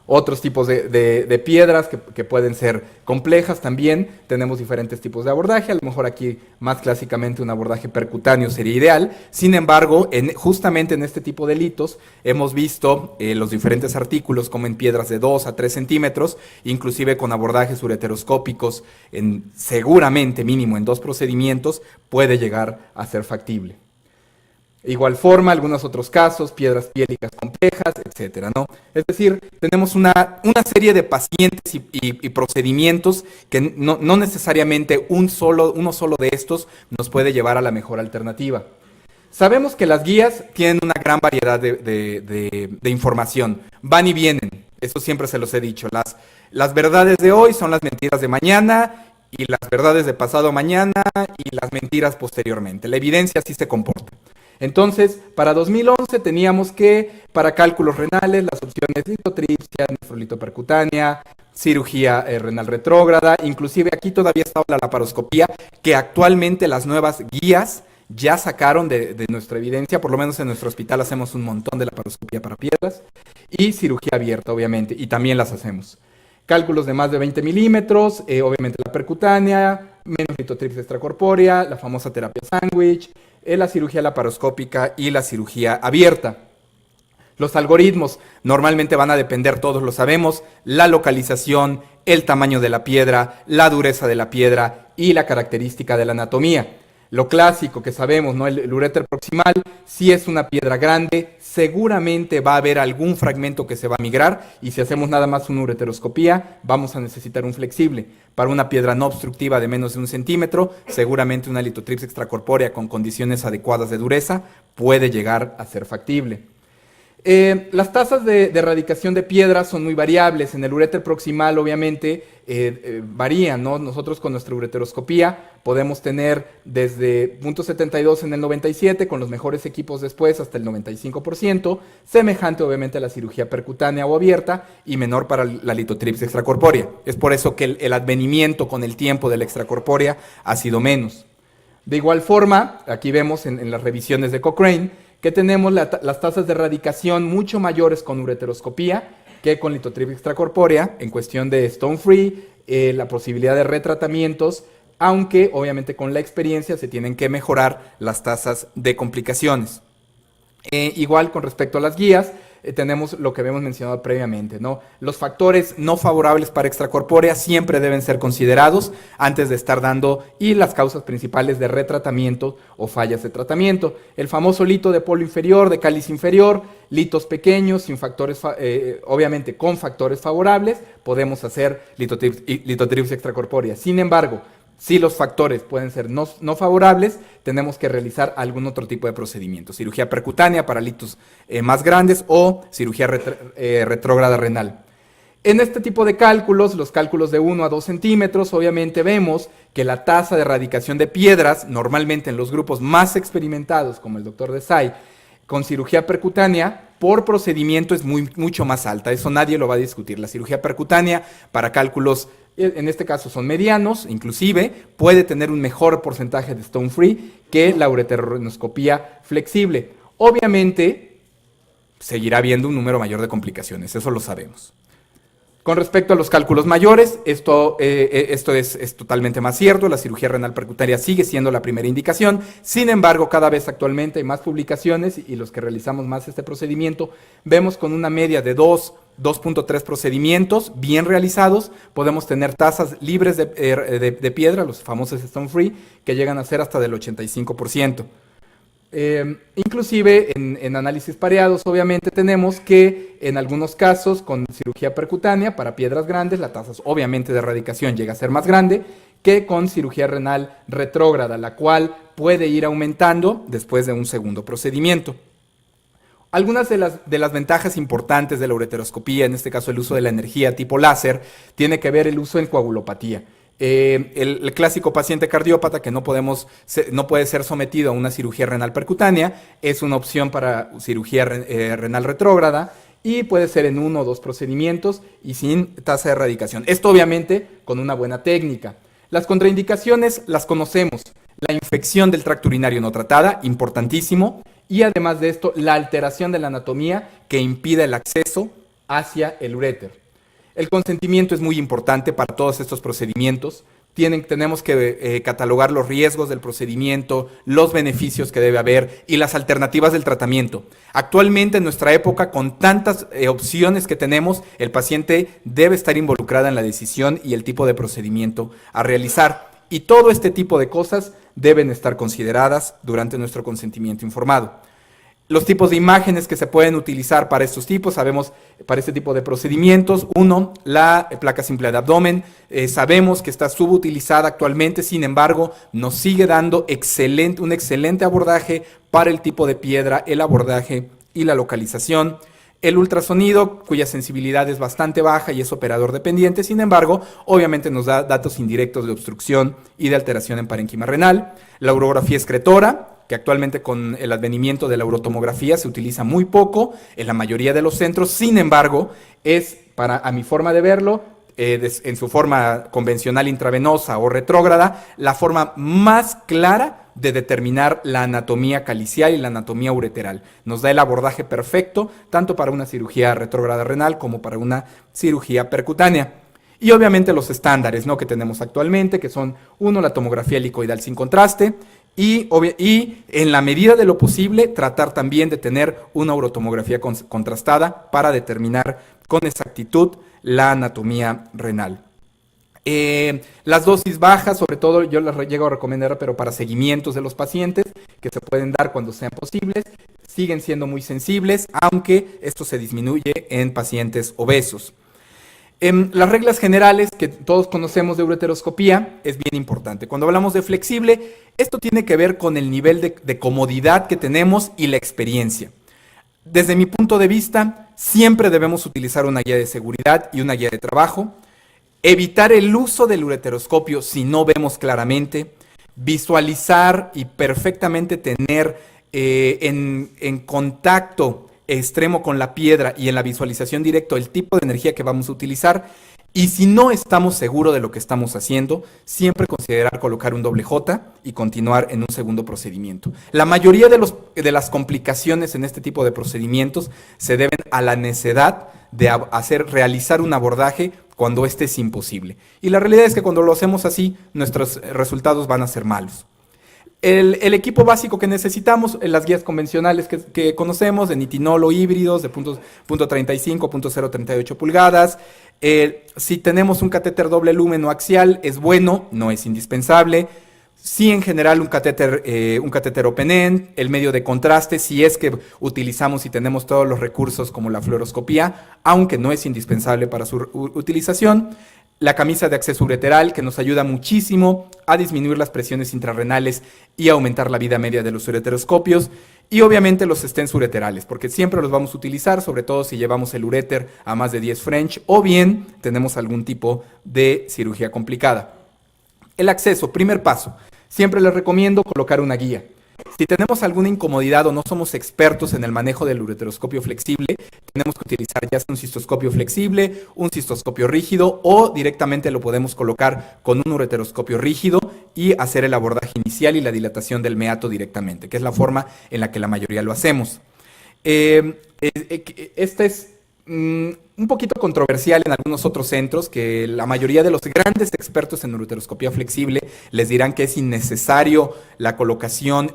Speaker 6: Otros tipos de piedras que pueden ser complejas también, tenemos diferentes tipos de abordaje, a lo mejor aquí más clásicamente un abordaje percutáneo sería ideal. Sin embargo, justamente en este tipo de litos hemos visto los diferentes artículos como en piedras de 2 a 3 centímetros, inclusive con abordajes ureteroscópicos seguramente mínimo en 2 procedimientos, puede llegar a ser factible. Igual forma, algunos otros casos, piedras piélicas complejas, etcétera, ¿no? Es decir, tenemos una serie de pacientes y procedimientos que no necesariamente uno solo de estos nos puede llevar a la mejor alternativa. Sabemos que las guías tienen una gran variedad de información, van y vienen, eso siempre se los he dicho, las verdades de hoy son las mentiras de mañana y las verdades de pasado mañana y las mentiras posteriormente, la evidencia así se comporta. Entonces, para 2011 teníamos que, para cálculos renales, las opciones litotripsia, nefrolito percutánea, cirugía renal retrógrada, inclusive aquí todavía estaba la laparoscopía, que actualmente las nuevas guías ya sacaron de nuestra evidencia, por lo menos en nuestro hospital hacemos un montón de laparoscopía para piedras, y cirugía abierta, obviamente, y también las hacemos. Cálculos de más de 20 milímetros, obviamente la percutánea, menos litotripsia extracorpórea, la famosa terapia sándwich, la cirugía laparoscópica y la cirugía abierta. Los algoritmos normalmente van a depender, todos lo sabemos, la localización, el tamaño de la piedra, la dureza de la piedra y la característica de la anatomía. Lo clásico que sabemos, ¿no? El uréter proximal, si es una piedra grande, seguramente va a haber algún fragmento que se va a migrar, y si hacemos nada más una ureteroscopía, vamos a necesitar un flexible. Para una piedra no obstructiva de menos de 1 centímetro, seguramente una litotripsis extracorpórea con condiciones adecuadas de dureza puede llegar a ser factible. Las tasas de erradicación de piedras son muy variables. En el uréter proximal, obviamente, varían, ¿no? Nosotros con nuestra ureteroscopía podemos tener desde 0.72 en el 97, con los mejores equipos después, hasta el 95%, semejante obviamente a la cirugía percutánea o abierta, y menor para la litotripsis extracorpórea. Es por eso que el advenimiento con el tiempo de la extracorpórea ha sido menos. De igual forma, aquí vemos en las revisiones de Cochrane, que tenemos las tasas de erradicación mucho mayores con ureteroscopía que con litotripsis extracorpórea en cuestión de stone free, la posibilidad de retratamientos, aunque obviamente con la experiencia se tienen que mejorar las tasas de complicaciones. Igual con respecto a las guías, tenemos lo que habíamos mencionado previamente, ¿no? Los factores no favorables para extracorpórea siempre deben ser considerados antes de estar dando, y las causas principales de retratamiento o fallas de tratamiento. El famoso lito de polo inferior, de cáliz inferior, litos pequeños, sin factores, obviamente con factores favorables, podemos hacer litotripsis extracorpórea. Sin embargo, si los factores pueden ser no favorables, tenemos que realizar algún otro tipo de procedimiento. Cirugía percutánea para litos más grandes o cirugía retrógrada renal. En este tipo de cálculos, los cálculos de 1 a 2 centímetros, obviamente vemos que la tasa de erradicación de piedras, normalmente en los grupos más experimentados, como el doctor Desai, con cirugía percutánea, por procedimiento es mucho más alta. Eso nadie lo va a discutir. La cirugía percutánea para cálculos, en este caso son medianos, inclusive puede tener un mejor porcentaje de stone free que la ureteroscopía flexible. Obviamente seguirá habiendo un número mayor de complicaciones, eso lo sabemos. Con respecto a los cálculos mayores, esto es totalmente más cierto. La cirugía renal percutánea sigue siendo la primera indicación. Sin embargo, cada vez actualmente hay más publicaciones, y los que realizamos más este procedimiento, vemos con una media de 2.3 procedimientos bien realizados, podemos tener tasas libres de piedra, los famosos stone free, que llegan a ser hasta del 85%. Inclusive en análisis pareados, obviamente tenemos que en algunos casos con cirugía percutánea para piedras grandes, la tasa obviamente de erradicación llega a ser más grande que con cirugía renal retrógrada, la cual puede ir aumentando después de un segundo procedimiento. Algunas de las ventajas importantes de la ureteroscopía, en este caso el uso de la energía tipo láser, tiene que ver el uso en coagulopatía. El clásico paciente cardiópata que no puede ser sometido a una cirugía renal percutánea es una opción para cirugía renal retrógrada, y puede ser en 1 o 2 procedimientos y sin tasa de erradicación. Esto obviamente con una buena técnica. Las contraindicaciones las conocemos. La infección del tracto urinario no tratada, importantísimo, y además de esto, la alteración de la anatomía que impida el acceso hacia el uréter. El consentimiento es muy importante para todos estos procedimientos. Tenemos que catalogar los riesgos del procedimiento, los beneficios que debe haber y las alternativas del tratamiento. Actualmente, en nuestra época, con tantas opciones que tenemos, el paciente debe estar involucrado en la decisión y el tipo de procedimiento a realizar. Y todo este tipo de cosas deben estar consideradas durante nuestro consentimiento informado. Los tipos de imágenes que se pueden utilizar para estos tipos, sabemos para este tipo de procedimientos. 1, la placa simple de abdomen, sabemos que está subutilizada actualmente, sin embargo, nos sigue dando un excelente abordaje para el tipo de piedra, el abordaje y la localización. El ultrasonido, cuya sensibilidad es bastante baja y es operador dependiente, sin embargo, obviamente nos da datos indirectos de obstrucción y de alteración en parénquima renal. La urografía excretora, que actualmente con el advenimiento de la urotomografía se utiliza muy poco en la mayoría de los centros, sin embargo, es, a mi forma de verlo, en su forma convencional intravenosa o retrógrada, la forma más clara de determinar la anatomía calicial y la anatomía ureteral. Nos da el abordaje perfecto, tanto para una cirugía retrógrada renal como para una cirugía percutánea. Y obviamente los estándares, ¿no?, que tenemos actualmente, que son 1, la tomografía helicoidal sin contraste, y en la medida de lo posible tratar también de tener una urotomografía contrastada para determinar con exactitud la anatomía renal. Las dosis bajas, sobre todo, yo las llego a recomendar, pero para seguimientos de los pacientes, que se pueden dar cuando sean posibles, siguen siendo muy sensibles, aunque esto se disminuye en pacientes obesos. Las reglas generales que todos conocemos de ureteroscopía es bien importante. Cuando hablamos de flexible, esto tiene que ver con el nivel de comodidad que tenemos y la experiencia. Desde mi punto de vista, siempre debemos utilizar una guía de seguridad y una guía de trabajo, evitar el uso del ureteroscopio si no vemos claramente, visualizar y perfectamente tener en contacto extremo con la piedra y en la visualización directa el tipo de energía que vamos a utilizar. Y si no estamos seguros de lo que estamos haciendo, siempre considerar colocar un doble J y continuar en un segundo procedimiento. La mayoría de las complicaciones en este tipo de procedimientos se deben a la necedad de realizar un abordaje cuando este es imposible. Y la realidad es que cuando lo hacemos así, nuestros resultados van a ser malos. El equipo básico que necesitamos, las guías convencionales que conocemos, de nitinol o híbridos, de .35, .038 pulgadas. Si tenemos un catéter doble lumen o axial, es bueno, no es indispensable. Sí, en general, un catéter open-end, el medio de contraste, si es que utilizamos y tenemos todos los recursos como la fluoroscopía, aunque no es indispensable para su utilización. La camisa de acceso ureteral, que nos ayuda muchísimo a disminuir las presiones intrarrenales y aumentar la vida media de los ureteroscopios. Y obviamente los stents ureterales, porque siempre los vamos a utilizar, sobre todo si llevamos el uréter a más de 10 French o bien tenemos algún tipo de cirugía complicada. El acceso, primer paso. Siempre les recomiendo colocar una guía. Si tenemos alguna incomodidad o no somos expertos en el manejo del ureteroscopio flexible, tenemos que utilizar ya sea un cistoscopio flexible, un cistoscopio rígido o directamente lo podemos colocar con un ureteroscopio rígido y hacer el abordaje inicial y la dilatación del meato directamente, que es la forma en la que la mayoría lo hacemos. Este es un poquito controversial en algunos otros centros, que la mayoría de los grandes expertos en ureteroscopía flexible les dirán que es innecesario la colocación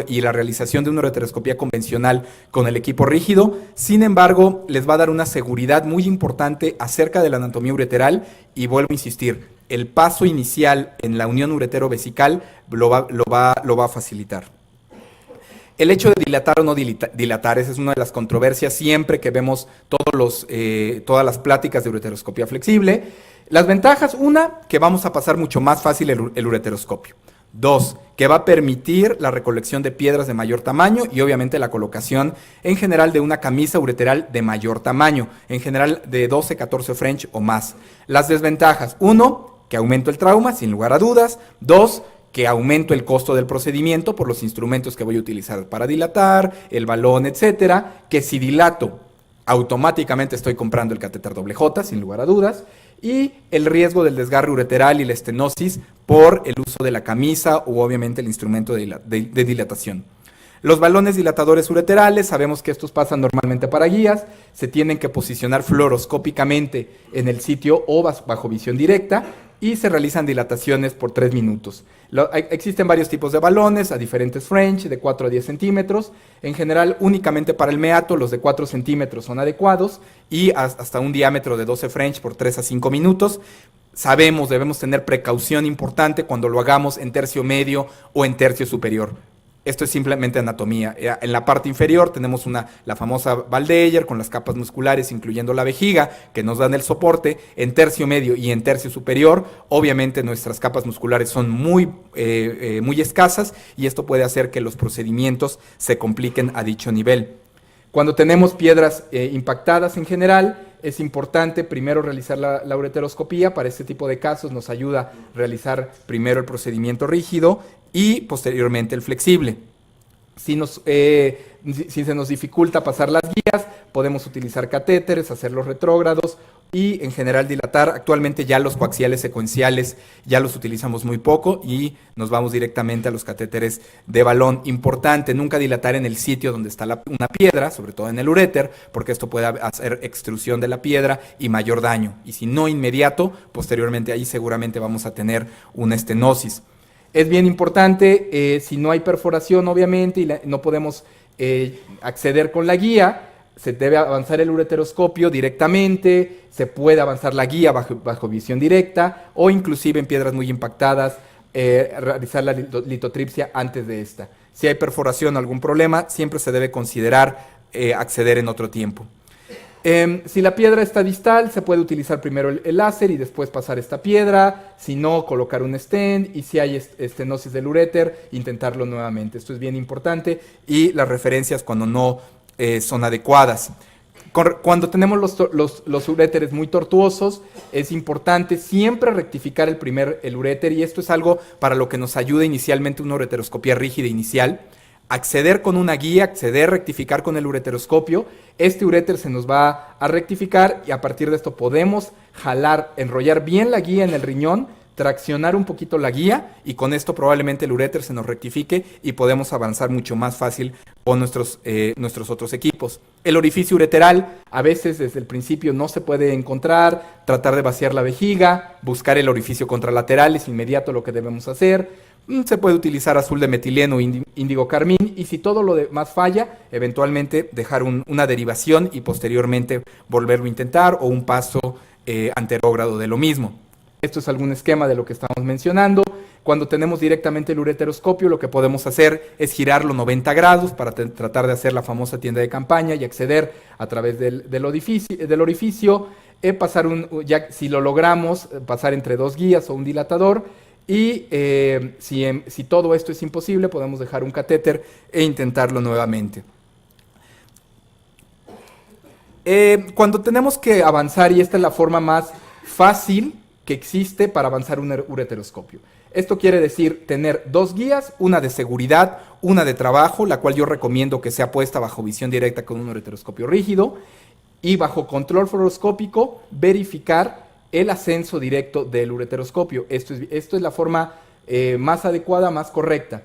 Speaker 6: y la realización de una ureteroscopía convencional con el equipo rígido. Sin embargo, les va a dar una seguridad muy importante acerca de la anatomía ureteral y vuelvo a insistir, el paso inicial en la unión uretero-vesical lo va a facilitar. El hecho de dilatar o no dilatar, esa es una de las controversias siempre que vemos todas las pláticas de ureteroscopía flexible. Las ventajas, una, que vamos a pasar mucho más fácil el ureteroscopio. Dos, que va a permitir la recolección de piedras de mayor tamaño y obviamente la colocación en general de una camisa ureteral de mayor tamaño, en general de 12, 14 French o más. Las desventajas, uno, que aumento el trauma, sin lugar a dudas. Dos, que aumento el costo del procedimiento por los instrumentos que voy a utilizar para dilatar, el balón, etcétera, que si dilato, automáticamente estoy comprando el catéter doble J, sin lugar a dudas, y el riesgo del desgarre ureteral y la estenosis por el uso de la camisa o obviamente el instrumento de dilatación. Los balones dilatadores ureterales, sabemos que estos pasan normalmente para guías, se tienen que posicionar fluoroscópicamente en el sitio o bajo visión directa, y se realizan dilataciones por 3 minutos. Existen varios tipos de balones a diferentes French, de 4 a 10 centímetros. En general, únicamente para el meato, los de 4 centímetros son adecuados y hasta un diámetro de 12 French por 3 a 5 minutos. Sabemos, debemos tener precaución importante cuando lo hagamos en tercio medio o en tercio superior. Esto es simplemente anatomía. En la parte inferior tenemos la famosa Valdeyer con las capas musculares, incluyendo la vejiga, que nos dan el soporte. En tercio medio y en tercio superior, obviamente nuestras capas musculares son muy escasas y esto puede hacer que los procedimientos se compliquen a dicho nivel. Cuando tenemos piedras impactadas en general, es importante primero realizar la ureteroscopía. Para este tipo de casos nos ayuda a realizar primero el procedimiento rígido y posteriormente el flexible. Si se nos dificulta pasar las guías, podemos utilizar catéteres, hacer los retrógrados y en general dilatar. Actualmente ya los coaxiales secuenciales ya los utilizamos muy poco y nos vamos directamente a los catéteres de balón. Importante, nunca dilatar en el sitio donde está una piedra, sobre todo en el uréter, porque esto puede hacer extrusión de la piedra y mayor daño. Y si no inmediato, posteriormente ahí seguramente vamos a tener una estenosis. Es bien importante, si no hay perforación obviamente y no podemos acceder con la guía, se debe avanzar el ureteroscopio directamente, se puede avanzar la guía bajo visión directa o inclusive en piedras muy impactadas, realizar la litotripsia antes de esta. Si hay perforación o algún problema, siempre se debe considerar acceder en otro tiempo. Si la piedra está distal, se puede utilizar primero el láser y después pasar esta piedra. Si no, colocar un stent. Y si hay estenosis del uréter, intentarlo nuevamente. Esto es bien importante. Y las referencias cuando no son adecuadas. Cuando tenemos los uréteres muy tortuosos, es importante siempre rectificar el uréter. Y esto es algo para lo que nos ayuda inicialmente una ureteroscopía rígida inicial. Acceder con una guía, rectificar con el ureteroscopio. Este uréter se nos va a rectificar y a partir de esto podemos jalar, enrollar bien la guía en el riñón, traccionar un poquito la guía y con esto probablemente el uréter se nos rectifique y podemos avanzar mucho más fácil con nuestros otros equipos. El orificio ureteral a veces desde el principio no se puede encontrar, tratar de vaciar la vejiga, buscar el orificio contralateral es inmediato lo que debemos hacer. Se puede utilizar azul de metileno o índigo carmín y si todo lo demás falla, eventualmente dejar una derivación y posteriormente volverlo a intentar o un paso anterógrado de lo mismo. Esto es algún esquema de lo que estamos mencionando. Cuando tenemos directamente el ureteroscopio, lo que podemos hacer es girarlo 90 grados para tratar de hacer la famosa tienda de campaña y acceder a través del orificio. Ya, si lo logramos, pasar entre dos guías o un dilatador. Y si todo esto es imposible, podemos dejar un catéter e intentarlo nuevamente. Cuando tenemos que avanzar, y esta es la forma más fácil que existe para avanzar un ureteroscopio. Esto quiere decir tener dos guías, una de seguridad, una de trabajo, la cual yo recomiendo que sea puesta bajo visión directa con un ureteroscopio rígido, y bajo control fluoroscópico verificar el ascenso directo del ureteroscopio. Esto es la forma más adecuada, más correcta.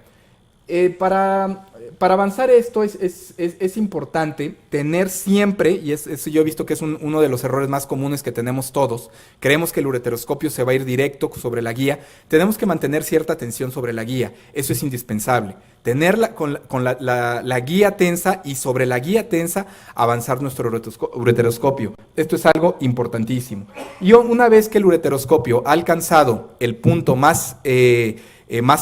Speaker 6: Para avanzar esto es importante tener siempre, y eso yo he visto que es uno de los errores más comunes que tenemos todos, creemos que el ureteroscopio se va a ir directo sobre la guía, tenemos que mantener cierta tensión sobre la guía, eso es indispensable, tenerla con la guía tensa y sobre la guía tensa avanzar nuestro ureteroscopio. Esto es algo importantísimo. Y una vez que el ureteroscopio ha alcanzado el punto más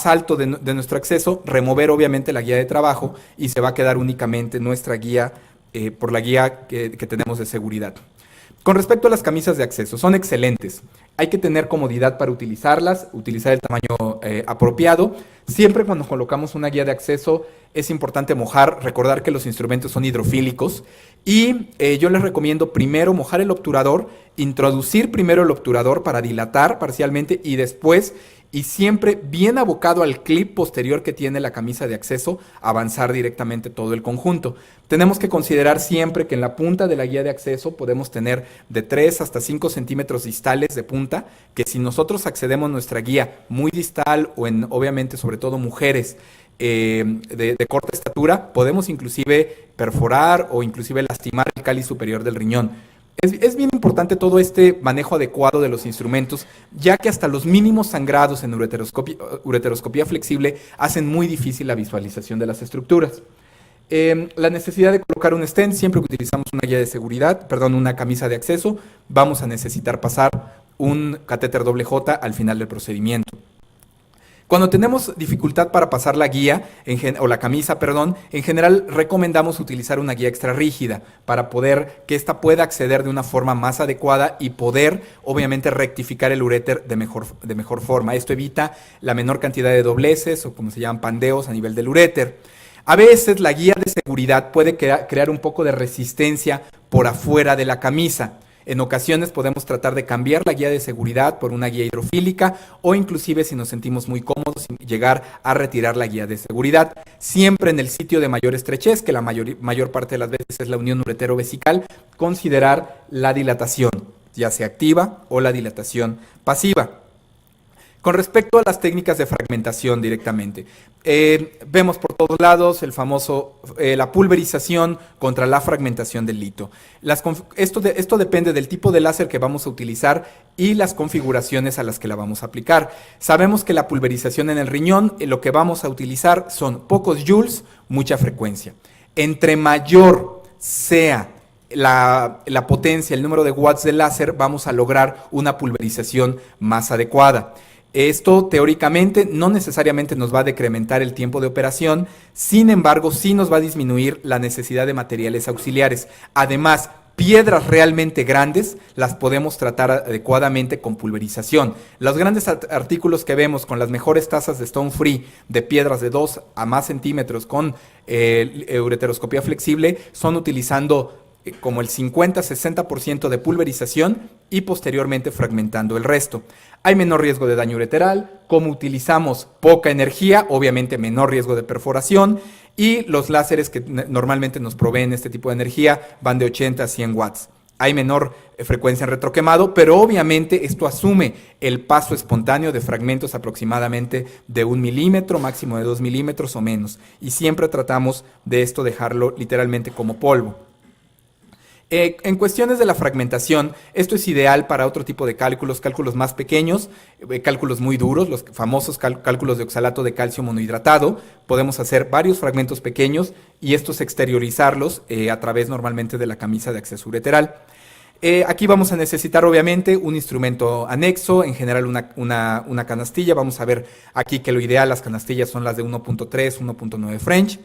Speaker 6: alto de nuestro acceso, remover obviamente la guía de trabajo y se va a quedar únicamente nuestra guía por la guía que tenemos de seguridad. Con respecto a las camisas de acceso, son excelentes. Hay que tener comodidad para utilizarlas, utilizar el tamaño apropiado. Siempre cuando colocamos una guía de acceso es importante mojar, recordar que los instrumentos son hidrofílicos y yo les recomiendo primero mojar el obturador, introducir primero el obturador para dilatar parcialmente y después, y siempre bien abocado al clip posterior que tiene la camisa de acceso, avanzar directamente todo el conjunto. Tenemos que considerar siempre que en la punta de la guía de acceso podemos tener de 3 hasta 5 centímetros distales de punta, que si nosotros accedemos a nuestra guía muy distal o en, obviamente, sobre todo mujeres de corta estatura, podemos inclusive perforar o inclusive lastimar el cáliz superior del riñón. Es bien importante todo este manejo adecuado de los instrumentos, ya que hasta los mínimos sangrados en ureteroscopía flexible hacen muy difícil la visualización de las estructuras. La necesidad de colocar un stent, siempre que utilizamos una guía de seguridad, una camisa de acceso, vamos a necesitar pasar un catéter doble J al final del procedimiento. Cuando tenemos dificultad para pasar la guía, o la camisa, en general recomendamos utilizar una guía extra rígida para poder que ésta pueda acceder de una forma más adecuada y poder, obviamente, rectificar el uréter de mejor forma. Esto evita la menor cantidad de dobleces o como se llaman pandeos a nivel del uréter. A veces la guía de seguridad puede crear un poco de resistencia por afuera de la camisa. En ocasiones podemos tratar de cambiar la guía de seguridad por una guía hidrofílica o inclusive si nos sentimos muy cómodos llegar a retirar la guía de seguridad. Siempre en el sitio de mayor estrechez, que la mayor parte de las veces es la unión uretero-vesical, considerar la dilatación, ya sea activa o la dilatación pasiva. Con respecto a las técnicas de fragmentación directamente, vemos por todos lados la pulverización contra la fragmentación del lito. Esto depende del tipo de láser que vamos a utilizar y las configuraciones a las que la vamos a aplicar. Sabemos que la pulverización en el riñón, lo que vamos a utilizar son pocos joules, mucha frecuencia. Entre mayor sea la potencia, el número de watts del láser, vamos a lograr una pulverización más adecuada. Esto teóricamente no necesariamente nos va a decrementar el tiempo de operación, sin embargo sí nos va a disminuir la necesidad de materiales auxiliares. Además, piedras realmente grandes las podemos tratar adecuadamente con pulverización. Los grandes artículos que vemos con las mejores tasas de stone free de piedras de 2 a más centímetros con ureteroscopía flexible son utilizando como el 50-60% de pulverización y posteriormente fragmentando el resto. Hay menor riesgo de daño ureteral, como utilizamos poca energía, obviamente menor riesgo de perforación, y los láseres que normalmente nos proveen este tipo de energía van de 80 a 100 watts. Hay menor frecuencia en retroquemado, pero obviamente esto asume el paso espontáneo de fragmentos aproximadamente de 1 milímetro, máximo de 2 milímetros o menos, y siempre tratamos de esto dejarlo literalmente como polvo. En cuestiones de la fragmentación, esto es ideal para otro tipo de cálculos más pequeños, cálculos muy duros, los famosos cálculos de oxalato de calcio monohidratado. Podemos hacer varios fragmentos pequeños y estos exteriorizarlos a través normalmente de la camisa de acceso ureteral. Aquí vamos a necesitar obviamente un instrumento anexo, en general una canastilla. Vamos a ver aquí que lo ideal, las canastillas son las de 1.3, 1.9 French.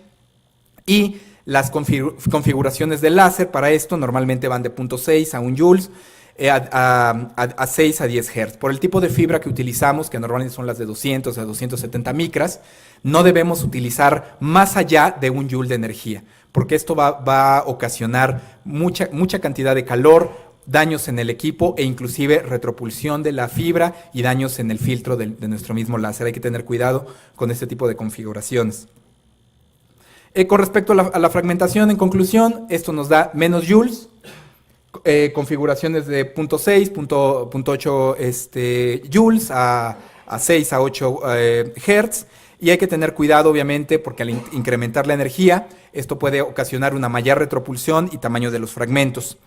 Speaker 6: Y las configuraciones del láser para esto normalmente van de 0.6 a 1 joules a 6 a 10 Hz. Por el tipo de fibra que utilizamos, que normalmente son las de 200 a 270 micras, no debemos utilizar más allá de 1 joule de energía, porque esto va a ocasionar mucha cantidad de calor, daños en el equipo e inclusive retropulsión de la fibra y daños en el filtro de nuestro mismo láser. Hay que tener cuidado con este tipo de configuraciones. Con respecto a la fragmentación, en conclusión, esto nos da menos joules, configuraciones de 0.6, 0.8 joules a 6 a 8 Hz, y hay que tener cuidado obviamente porque al incrementar la energía, esto puede ocasionar una mayor retropulsión y tamaño de los fragmentos.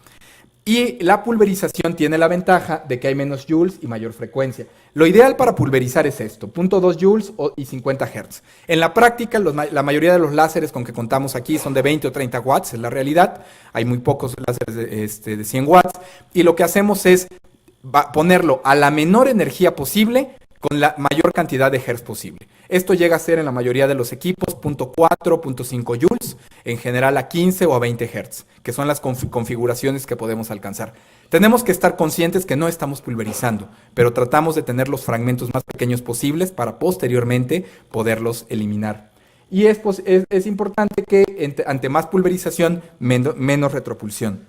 Speaker 6: Y la pulverización tiene la ventaja de que hay menos joules y mayor frecuencia. Lo ideal para pulverizar es esto, 0.2 joules y 50 Hz. En la práctica, la mayoría de los láseres con que contamos aquí son de 20 o 30 watts, es la realidad. Hay muy pocos láseres de 100 watts. Y lo que hacemos es ponerlo a la menor energía posible con la mayor cantidad de hertz posible. Esto llega a ser en la mayoría de los equipos 0.4, 0.5 joules, en general a 15 o a 20 hertz, que son las configuraciones que podemos alcanzar. Tenemos que estar conscientes que no estamos pulverizando, pero tratamos de tener los fragmentos más pequeños posibles para posteriormente poderlos eliminar. Y es importante que ante más pulverización, menos retropulsión.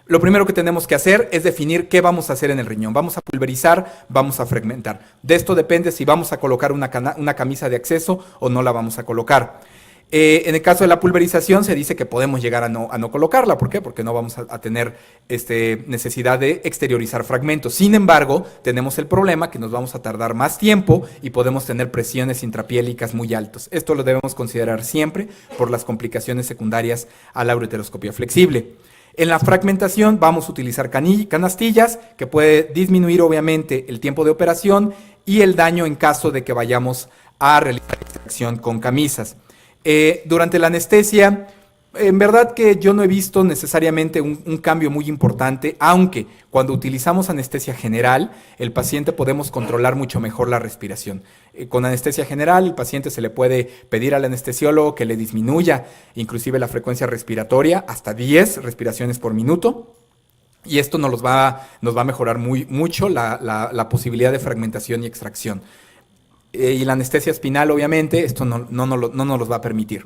Speaker 6: Lo primero que tenemos que hacer es definir qué vamos a hacer en el riñón. ¿Vamos a pulverizar? ¿Vamos a fragmentar? De esto depende si vamos a colocar una camisa de acceso o no la vamos a colocar. En el caso de la pulverización se dice que podemos llegar a no colocarla. ¿Por qué? Porque no vamos a tener necesidad de exteriorizar fragmentos. Sin embargo, tenemos el problema que nos vamos a tardar más tiempo y podemos tener presiones intrapiélicas muy altas. Esto lo debemos considerar siempre por las complicaciones secundarias a la ureteroscopía flexible. En la fragmentación vamos a utilizar canastillas que puede disminuir obviamente el tiempo de operación y el daño en caso de que vayamos a realizar extracción con camisas. Durante la anestesia, en verdad que yo no he visto necesariamente un cambio muy importante, aunque cuando utilizamos anestesia general, el paciente podemos controlar mucho mejor la respiración. Con anestesia general, el paciente se le puede pedir al anestesiólogo que le disminuya inclusive la frecuencia respiratoria hasta 10 respiraciones por minuto. Y esto nos va a mejorar mucho la posibilidad de fragmentación y extracción. Y la anestesia espinal, obviamente, esto no nos los va a permitir.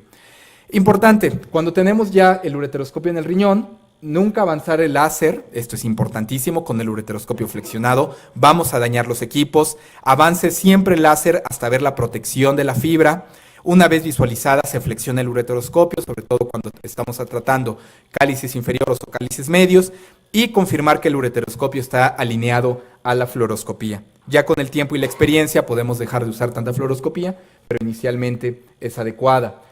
Speaker 6: Importante, cuando tenemos ya el ureteroscopio en el riñón, nunca avanzar el láser, esto es importantísimo, con el ureteroscopio flexionado, vamos a dañar los equipos, avance siempre el láser hasta ver la protección de la fibra. Una vez visualizada se flexiona el ureteroscopio, sobre todo cuando estamos tratando cálices inferiores o cálices medios, y confirmar que el ureteroscopio está alineado a la fluoroscopía. Ya con el tiempo y la experiencia podemos dejar de usar tanta fluoroscopía, pero inicialmente es adecuada.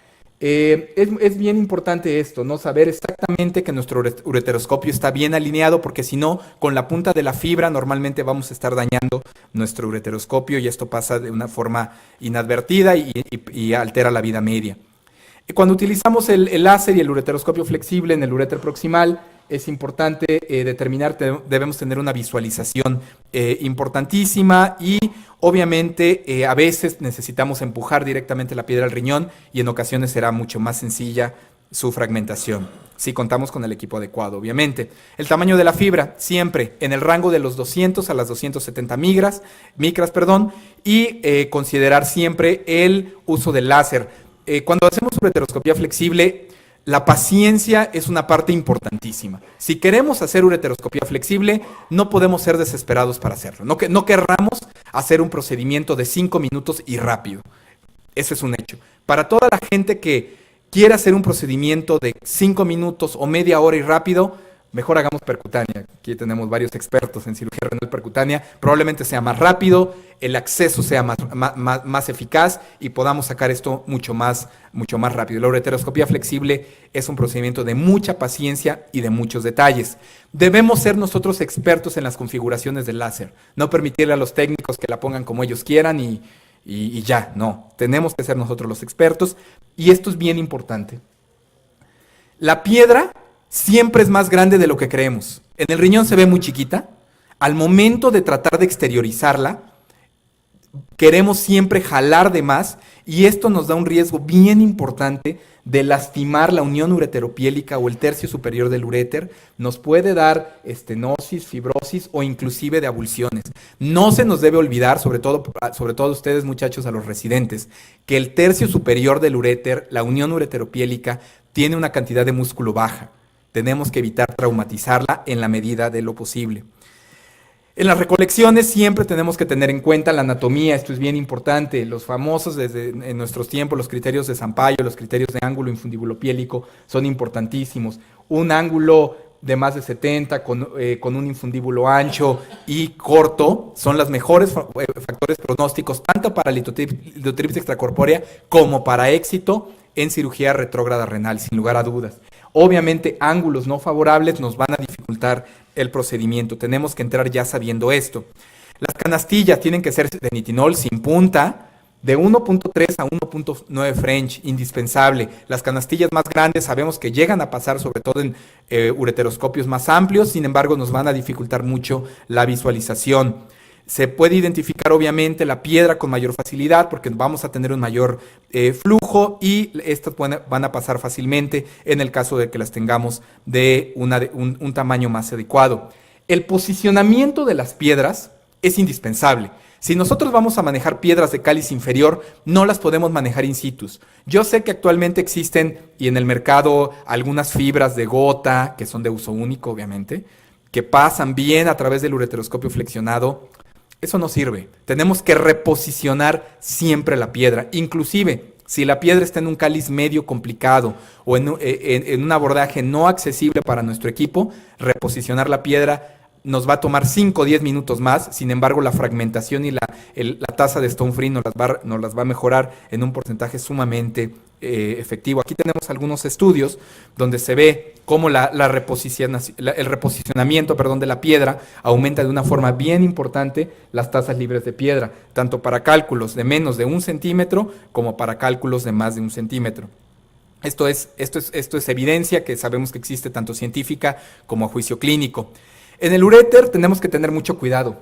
Speaker 6: Es bien importante esto, ¿no? Saber exactamente que nuestro ureteroscopio está bien alineado, porque si no, con la punta de la fibra normalmente vamos a estar dañando nuestro ureteroscopio y esto pasa de una forma inadvertida y altera la vida media. Cuando utilizamos el láser y el ureteroscopio flexible en el uréter proximal, es importante determinar, debemos tener una visualización importantísima y obviamente a veces necesitamos empujar directamente la piedra al riñón y en ocasiones será mucho más sencilla su fragmentación, si contamos con el equipo adecuado, obviamente. El tamaño de la fibra, siempre en el rango de los 200 a las 270 micras, y considerar siempre el uso del láser. Cuando hacemos ureteroscopía flexible, la paciencia es una parte importantísima. Si queremos hacer ureteroscopía flexible, no podemos ser desesperados para hacerlo. No querramos hacer un procedimiento de 5 minutos y rápido. Eso es un hecho. Para toda la gente que quiere hacer un procedimiento de 5 minutos o media hora y rápido, mejor hagamos percutánea. Aquí tenemos varios expertos en cirugía renal percutánea. Probablemente sea más rápido, el acceso sea más eficaz y podamos sacar esto mucho más rápido. La ureteroscopía flexible es un procedimiento de mucha paciencia y de muchos detalles. Debemos ser nosotros expertos en las configuraciones del láser. No permitirle a los técnicos que la pongan como ellos quieran y ya, no. Tenemos que ser nosotros los expertos y esto es bien importante. La piedra siempre es más grande de lo que creemos. En el riñón se ve muy chiquita. Al momento de tratar de exteriorizarla, queremos siempre jalar de más y esto nos da un riesgo bien importante de lastimar la unión ureteropiélica o el tercio superior del uréter. Nos puede dar estenosis, fibrosis o inclusive de abulsiones. No se nos debe olvidar, sobre todo ustedes muchachos, a los residentes, que el tercio superior del uréter, la unión ureteropiélica, tiene una cantidad de músculo baja. Tenemos que evitar traumatizarla en la medida de lo posible. En las recolecciones siempre tenemos que tener en cuenta la anatomía, esto es bien importante. Los famosos en nuestros tiempos, los criterios de Sampaio, los criterios de ángulo infundibulopiélico son importantísimos. Un ángulo de más de 70 con un infundíbulo ancho y corto son los mejores factores pronósticos tanto para litotripsis extracorpórea como para éxito en cirugía retrógrada renal, sin lugar a dudas. Obviamente, ángulos no favorables nos van a dificultar el procedimiento. Tenemos que entrar ya sabiendo esto. Las canastillas tienen que ser de nitinol sin punta, de 1.3 a 1.9 French, indispensable. Las canastillas más grandes sabemos que llegan a pasar sobre todo en ureteroscopios más amplios, sin embargo nos van a dificultar mucho la visualización. Se puede identificar obviamente la piedra con mayor facilidad porque vamos a tener un mayor flujo y estas van a pasar fácilmente en el caso de que las tengamos de un tamaño más adecuado. El posicionamiento de las piedras es indispensable. Si nosotros vamos a manejar piedras de cáliz inferior, no las podemos manejar in situ. Yo sé que actualmente existen y en el mercado algunas fibras de gota que son de uso único obviamente, que pasan bien a través del ureteroscopio flexionado. Eso no sirve. Tenemos que reposicionar siempre la piedra. Inclusive, si la piedra está en un cáliz medio complicado o en un abordaje no accesible para nuestro equipo, reposicionar la piedra nos va a tomar 5 o 10 minutos más. Sin embargo, la fragmentación y la tasa de stone free nos las va a mejorar en un porcentaje sumamente efectivo. Aquí tenemos algunos estudios donde se ve cómo el reposicionamiento de la piedra aumenta de una forma bien importante las tasas libres de piedra, tanto para cálculos de menos de 1 centímetro como para cálculos de más de 1 centímetro. Esto es evidencia que sabemos que existe tanto científica como a juicio clínico. En el uréter tenemos que tener mucho cuidado.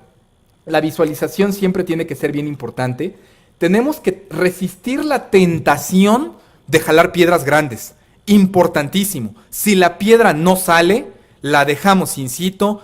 Speaker 6: La visualización siempre tiene que ser bien importante. Tenemos que resistir la tentación de jalar piedras grandes. Importantísimo. Si la piedra no sale, la dejamos in situ,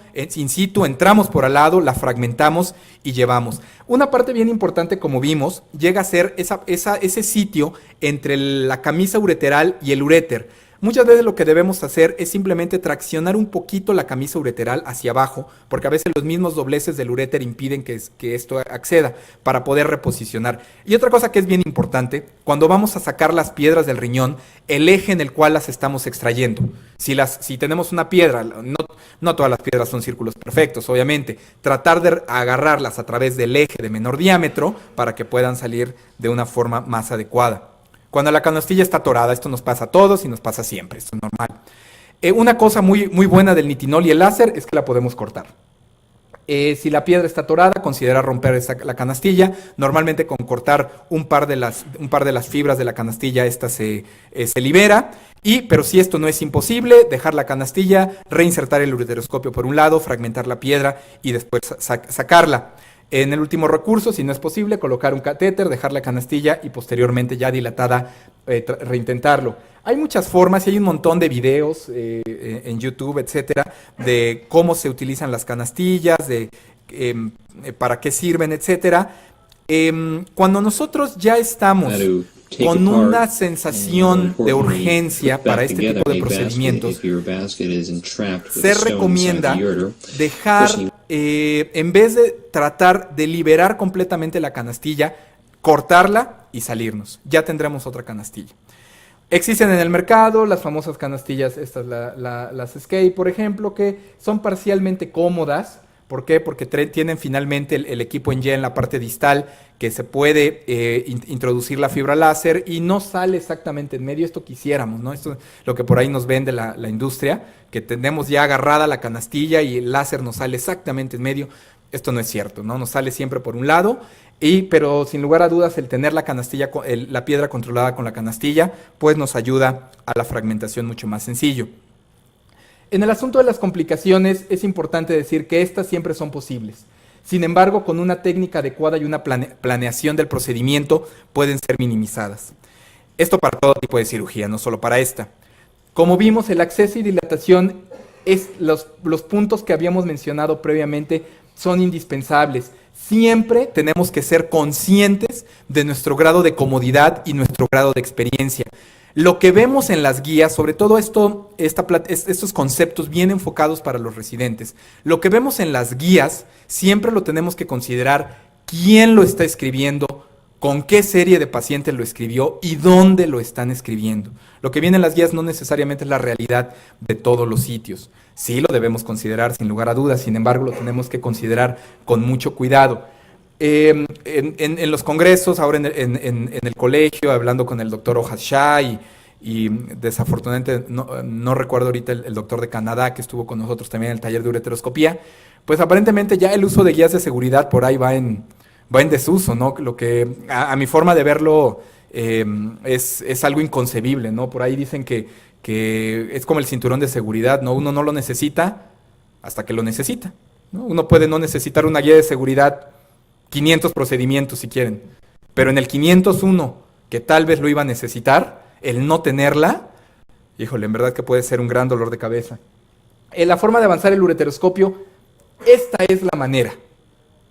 Speaker 6: entramos por al lado, la fragmentamos y llevamos. Una parte bien importante, como vimos, llega a ser ese sitio entre la camisa ureteral y el uréter. Muchas veces lo que debemos hacer es simplemente traccionar un poquito la camisa ureteral hacia abajo, porque a veces los mismos dobleces del uréter impiden que esto acceda para poder reposicionar. Y otra cosa que es bien importante, cuando vamos a sacar las piedras del riñón, el eje en el cual las estamos extrayendo. Si tenemos una piedra, no todas las piedras son círculos perfectos, obviamente, tratar de agarrarlas a través del eje de menor diámetro para que puedan salir de una forma más adecuada. Cuando la canastilla está atorada, esto nos pasa a todos y nos pasa siempre, esto es normal. Una cosa muy buena del nitinol y el láser es que la podemos cortar. Si la piedra está atorada, considera romper la canastilla. Normalmente con cortar un par de las fibras de la canastilla, esta se libera. Pero si esto no es imposible, dejar la canastilla, reinsertar el ureteroscopio por un lado, fragmentar la piedra y después sacarla. En el último recurso, si no es posible, colocar un catéter, dejar la canastilla y posteriormente ya dilatada reintentarlo. Hay muchas formas y hay un montón de videos en YouTube, etcétera, de cómo se utilizan las canastillas, de para qué sirven, etcétera. Cuando nosotros ya estamos con una sensación de urgencia para este tipo de procedimientos, se recomienda dejar, en vez de tratar de liberar completamente la canastilla, cortarla y salirnos. Ya tendremos otra canastilla. Existen en el mercado las famosas canastillas, estas las Escape, por ejemplo, que son parcialmente cómodas. ¿Por qué? Porque tienen finalmente el equipo en Y en la parte distal, que se puede introducir la fibra láser y no sale exactamente en medio. Esto quisiéramos, ¿no? Esto es lo que por ahí nos vende la industria, que tenemos ya agarrada la canastilla y el láser nos sale exactamente en medio. Esto no es cierto, ¿no? Nos sale siempre por un lado, pero sin lugar a dudas el tener la canastilla, la piedra controlada con la canastilla, pues nos ayuda a la fragmentación mucho más sencillo. En el asunto de las complicaciones es importante decir que estas siempre son posibles. Sin embargo, con una técnica adecuada y una planeación del procedimiento pueden ser minimizadas. Esto para todo tipo de cirugía, no solo para esta. Como vimos, el acceso y dilatación, los puntos que habíamos mencionado previamente son indispensables. Siempre tenemos que ser conscientes de nuestro grado de comodidad y nuestro grado de experiencia. Lo que vemos en las guías, sobre todo estos conceptos bien enfocados para los residentes, lo que vemos en las guías siempre lo tenemos que considerar quién lo está escribiendo, con qué serie de pacientes lo escribió y dónde lo están escribiendo. Lo que viene en las guías no necesariamente es la realidad de todos los sitios. Sí lo debemos considerar sin lugar a dudas, sin embargo lo tenemos que considerar con mucho cuidado. En los congresos, ahora en el colegio, hablando con el doctor Ojad Shah y desafortunadamente no recuerdo ahorita el doctor de Canadá que estuvo con nosotros también en el taller de ureteroscopía, pues aparentemente ya el uso de guías de seguridad por ahí va en desuso, ¿no? Lo que a mi forma de verlo es algo inconcebible, ¿no? Por ahí dicen que es como el cinturón de seguridad, ¿no? Uno no lo necesita hasta que lo necesita, ¿no? Uno puede no necesitar una guía de seguridad 500 procedimientos si quieren, pero en el 501 que tal vez lo iba a necesitar, el no tenerla, híjole, en verdad que puede ser un gran dolor de cabeza. En la forma de avanzar el ureteroscopio, esta es la manera,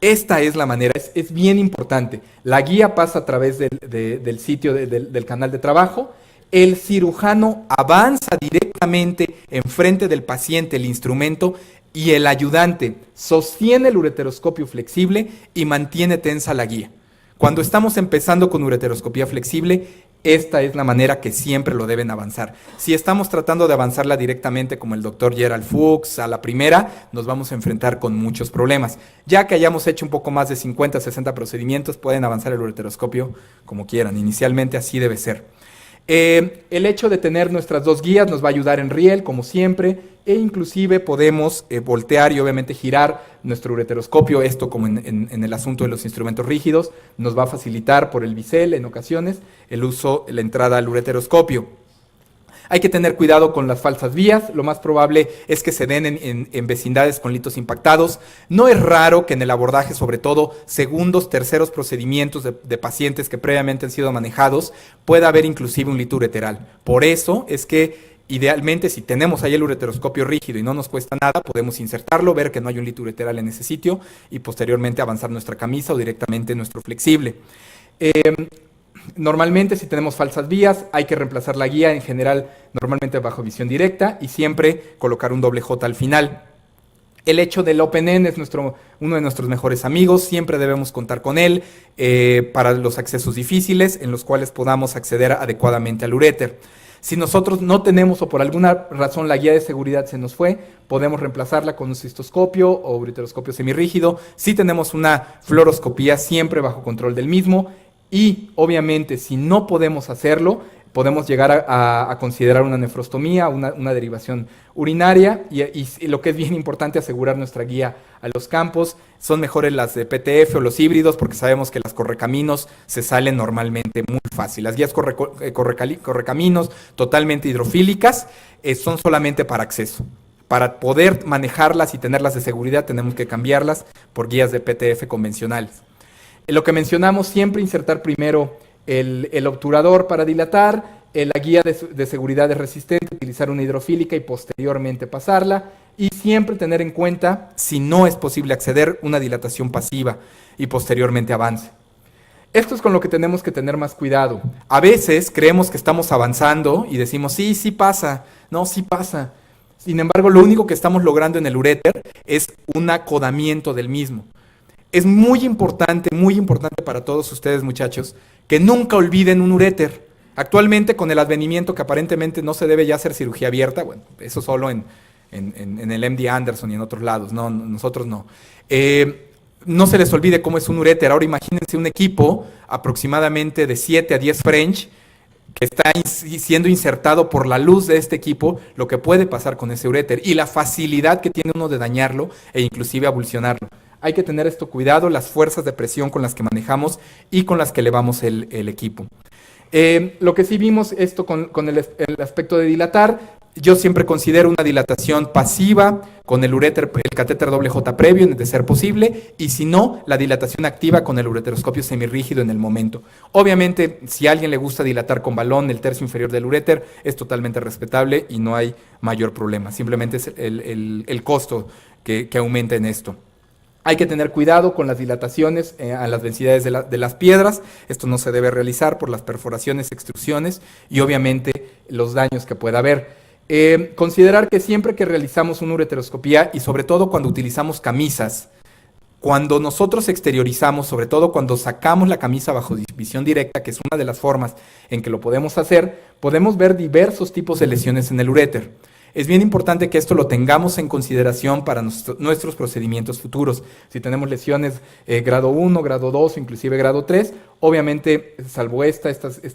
Speaker 6: es bien importante. La guía pasa a través del sitio del canal de trabajo, el cirujano avanza directamente enfrente del paciente el instrumento y el ayudante sostiene el ureteroscopio flexible y mantiene tensa la guía. Cuando estamos empezando con ureteroscopía flexible, esta es la manera que siempre lo deben avanzar. Si estamos tratando de avanzarla directamente como el doctor Gerald Fuchs a la primera, nos vamos a enfrentar con muchos problemas. Ya que hayamos hecho un poco más de 50, 60 procedimientos, pueden avanzar el ureteroscopio como quieran. Inicialmente así debe ser. El hecho de tener nuestras dos guías nos va a ayudar en riel, como siempre, e inclusive podemos voltear y obviamente girar nuestro ureteroscopio. Esto, como en el asunto de los instrumentos rígidos, nos va a facilitar por el bisel en ocasiones la entrada al ureteroscopio. Hay que tener cuidado con las falsas vías. Lo más probable es que se den en vecindades con litos impactados. No es raro que en el abordaje, sobre todo segundos, terceros procedimientos de pacientes que previamente han sido manejados, pueda haber inclusive un lito ureteral. Por eso es que idealmente, si tenemos ahí el ureteroscopio rígido y no nos cuesta nada, podemos insertarlo, ver que no hay un lito ureteral en ese sitio y posteriormente avanzar nuestra camisa o directamente nuestro flexible. Normalmente, si tenemos falsas vías, hay que reemplazar la guía, en general, normalmente bajo visión directa, y siempre colocar un doble J al final. El hecho del OpenN es uno de nuestros mejores amigos, siempre debemos contar con él para los accesos difíciles en los cuales podamos acceder adecuadamente al uréter. Si nosotros no tenemos o por alguna razón la guía de seguridad se nos fue, podemos reemplazarla con un cistoscopio o ureteroscopio semirrígido. Si tenemos una fluoroscopía, siempre bajo control del mismo. Y obviamente, si no podemos hacerlo, podemos llegar a considerar una nefrostomía, una derivación urinaria y lo que es bien importante, asegurar nuestra guía a los campos. Son mejores las de PTF o los híbridos porque sabemos que las correcaminos se salen normalmente muy fácil. Las guías correcaminos totalmente hidrofílicas son solamente para acceso. Para poder manejarlas y tenerlas de seguridad tenemos que cambiarlas por guías de PTF convencionales. Lo que mencionamos, siempre insertar primero el obturador para dilatar, la guía de seguridad es resistente, utilizar una hidrofílica y posteriormente pasarla, y siempre tener en cuenta, si no es posible acceder, una dilatación pasiva y posteriormente avance. Esto es con lo que tenemos que tener más cuidado. A veces creemos que estamos avanzando y decimos, sí, sí pasa, no, sí pasa. Sin embargo, lo único que estamos logrando en el uréter es un acodamiento del mismo. Es muy importante para todos ustedes, muchachos, que nunca olviden un uréter. Actualmente, con el advenimiento que aparentemente no se debe ya hacer cirugía abierta, bueno, eso solo en el MD Anderson y en otros lados, no, nosotros no. No se les olvide cómo es un uréter. Ahora imagínense un equipo aproximadamente de 7 a 10 French que está siendo insertado por la luz de este equipo, lo que puede pasar con ese uréter y la facilidad que tiene uno de dañarlo e inclusive abulsionarlo. Hay que tener esto cuidado, las fuerzas de presión con las que manejamos y con las que elevamos el equipo. Lo que sí vimos esto con el aspecto de dilatar, yo siempre considero una dilatación pasiva con el uréter, el catéter doble J previo, de ser posible, y si no, la dilatación activa con el ureteroscopio semirrígido en el momento. Obviamente, si a alguien le gusta dilatar con balón el tercio inferior del uréter, es totalmente respetable y no hay mayor problema. Simplemente es el costo que aumenta en esto. Hay que tener cuidado con las dilataciones a las densidades de las piedras. Esto no se debe realizar por las perforaciones, extrusiones y obviamente los daños que pueda haber. Considerar que siempre que realizamos una ureteroscopía y sobre todo cuando utilizamos camisas, cuando nosotros exteriorizamos, sobre todo cuando sacamos la camisa bajo visión directa, que es una de las formas en que lo podemos hacer, podemos ver diversos tipos de lesiones en el uréter. Es bien importante que esto lo tengamos en consideración para nuestros procedimientos futuros. Si tenemos lesiones grado 1, grado 2 o inclusive grado 3, obviamente, salvo este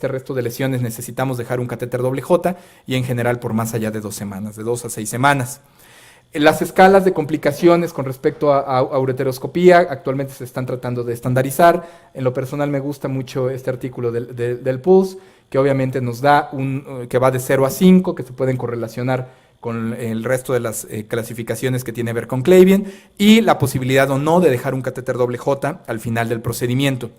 Speaker 6: resto de lesiones, necesitamos dejar un catéter doble J y en general por más allá de 2 semanas, de 2 a 6 semanas. Las escalas de complicaciones con respecto a ureteroscopía actualmente se están tratando de estandarizar. En lo personal me gusta mucho este artículo del PULS, que obviamente nos da que va de 0 a 5, que se pueden correlacionar con el resto de las clasificaciones que tiene que ver con Clavien, y la posibilidad o no de dejar un catéter doble J al final del procedimiento.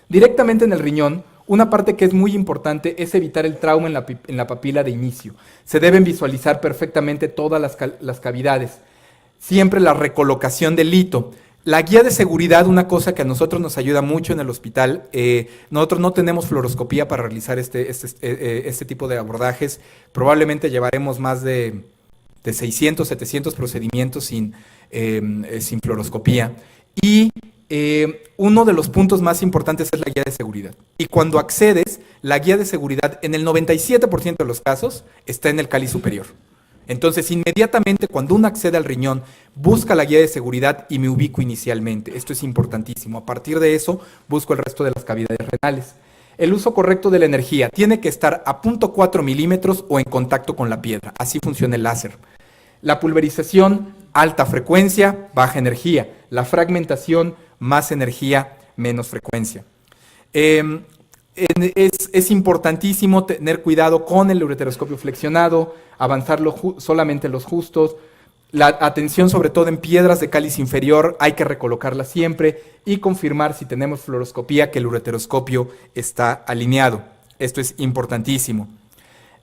Speaker 6: Directamente en el riñón, una parte que es muy importante es evitar el trauma en la papila de inicio. Se deben visualizar perfectamente todas las cavidades. Siempre la recolocación del lito. La guía de seguridad, una cosa que a nosotros nos ayuda mucho en el hospital, nosotros no tenemos fluoroscopía para realizar este tipo de abordajes. Probablemente llevaremos más de 600, 700 procedimientos sin fluoroscopía. Y uno de los puntos más importantes es la guía de seguridad. Y cuando accedes, la guía de seguridad en el 97% de los casos está en el cáliz superior. Entonces, inmediatamente cuando uno accede al riñón, busca la guía de seguridad y me ubico inicialmente. Esto es importantísimo. A partir de eso, busco el resto de las cavidades renales. El uso correcto de la energía tiene que estar a 0.4 milímetros o en contacto con la piedra. Así funciona el láser. La pulverización, alta frecuencia, baja energía. La fragmentación, más energía, menos frecuencia. Es importantísimo tener cuidado con el ureteroscopio flexionado, avanzar solamente los justos. La atención sobre todo en piedras de cáliz inferior, hay que recolocarla siempre y confirmar si tenemos fluoroscopía que el ureteroscopio está alineado. Esto es importantísimo.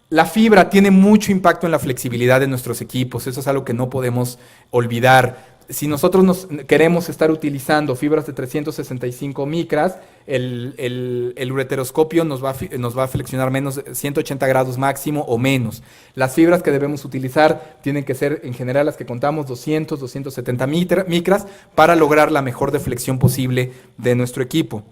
Speaker 6: La fibra tiene mucho impacto en la flexibilidad de nuestros equipos, eso es algo que no podemos olvidar. Si nosotros queremos estar utilizando fibras de 365 micras, el ureteroscopio nos va a flexionar menos de 180 grados máximo o menos. Las fibras que debemos utilizar tienen que ser en general las que contamos 200, 270 micras para lograr la mejor deflexión posible de nuestro equipo.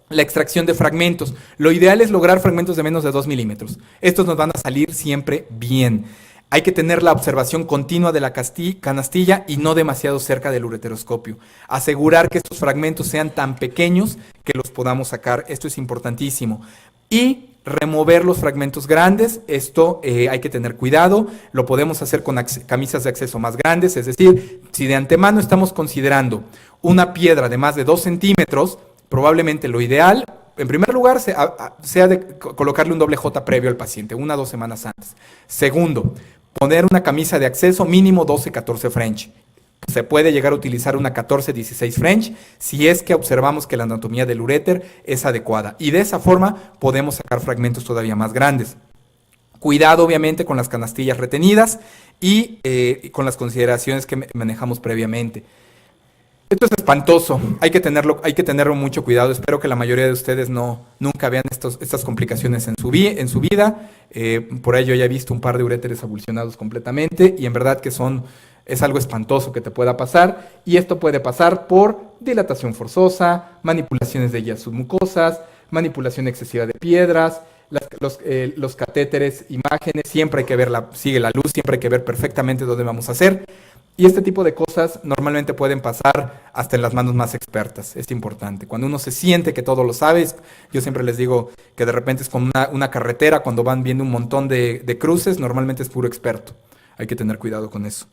Speaker 6: La extracción de fragmentos. Lo ideal es lograr fragmentos de menos de 2 milímetros. Estos nos van a salir siempre bien. Hay que tener la observación continua de la canastilla y no demasiado cerca del ureteroscopio. Asegurar que estos fragmentos sean tan pequeños que los podamos sacar. Esto es importantísimo. Y remover los fragmentos grandes. Esto hay que tener cuidado, lo podemos hacer con camisas de acceso más grandes, es decir, si de antemano estamos considerando una piedra de más de 2 centímetros, probablemente lo ideal, en primer lugar, sea de colocarle un doble J previo al paciente, 1 o 2 semanas antes. Segundo, poner una camisa de acceso mínimo 12-14 French. Se puede llegar a utilizar una 14-16 French si es que observamos que la anatomía del uréter es adecuada. Y de esa forma podemos sacar fragmentos todavía más grandes. Cuidado, obviamente, con las canastillas retenidas y con las consideraciones que manejamos previamente. Esto es espantoso, hay que tenerlo mucho cuidado. Espero que la mayoría de ustedes nunca vean estas complicaciones en su vida. Por ello ya he visto un par de uréteres avulsionados completamente y en verdad que es algo espantoso que te pueda pasar, y esto puede pasar por dilatación forzosa, manipulaciones de guías submucosas, manipulación excesiva de piedras, los catéteres, imágenes, siempre hay que ver sigue la luz, siempre hay que ver perfectamente dónde vamos a hacer. Y este tipo de cosas normalmente pueden pasar hasta en las manos más expertas, es importante. Cuando uno se siente que todo lo sabe, yo siempre les digo que de repente es como una carretera, cuando van viendo un montón de cruces, normalmente es puro experto. Hay que tener cuidado con eso.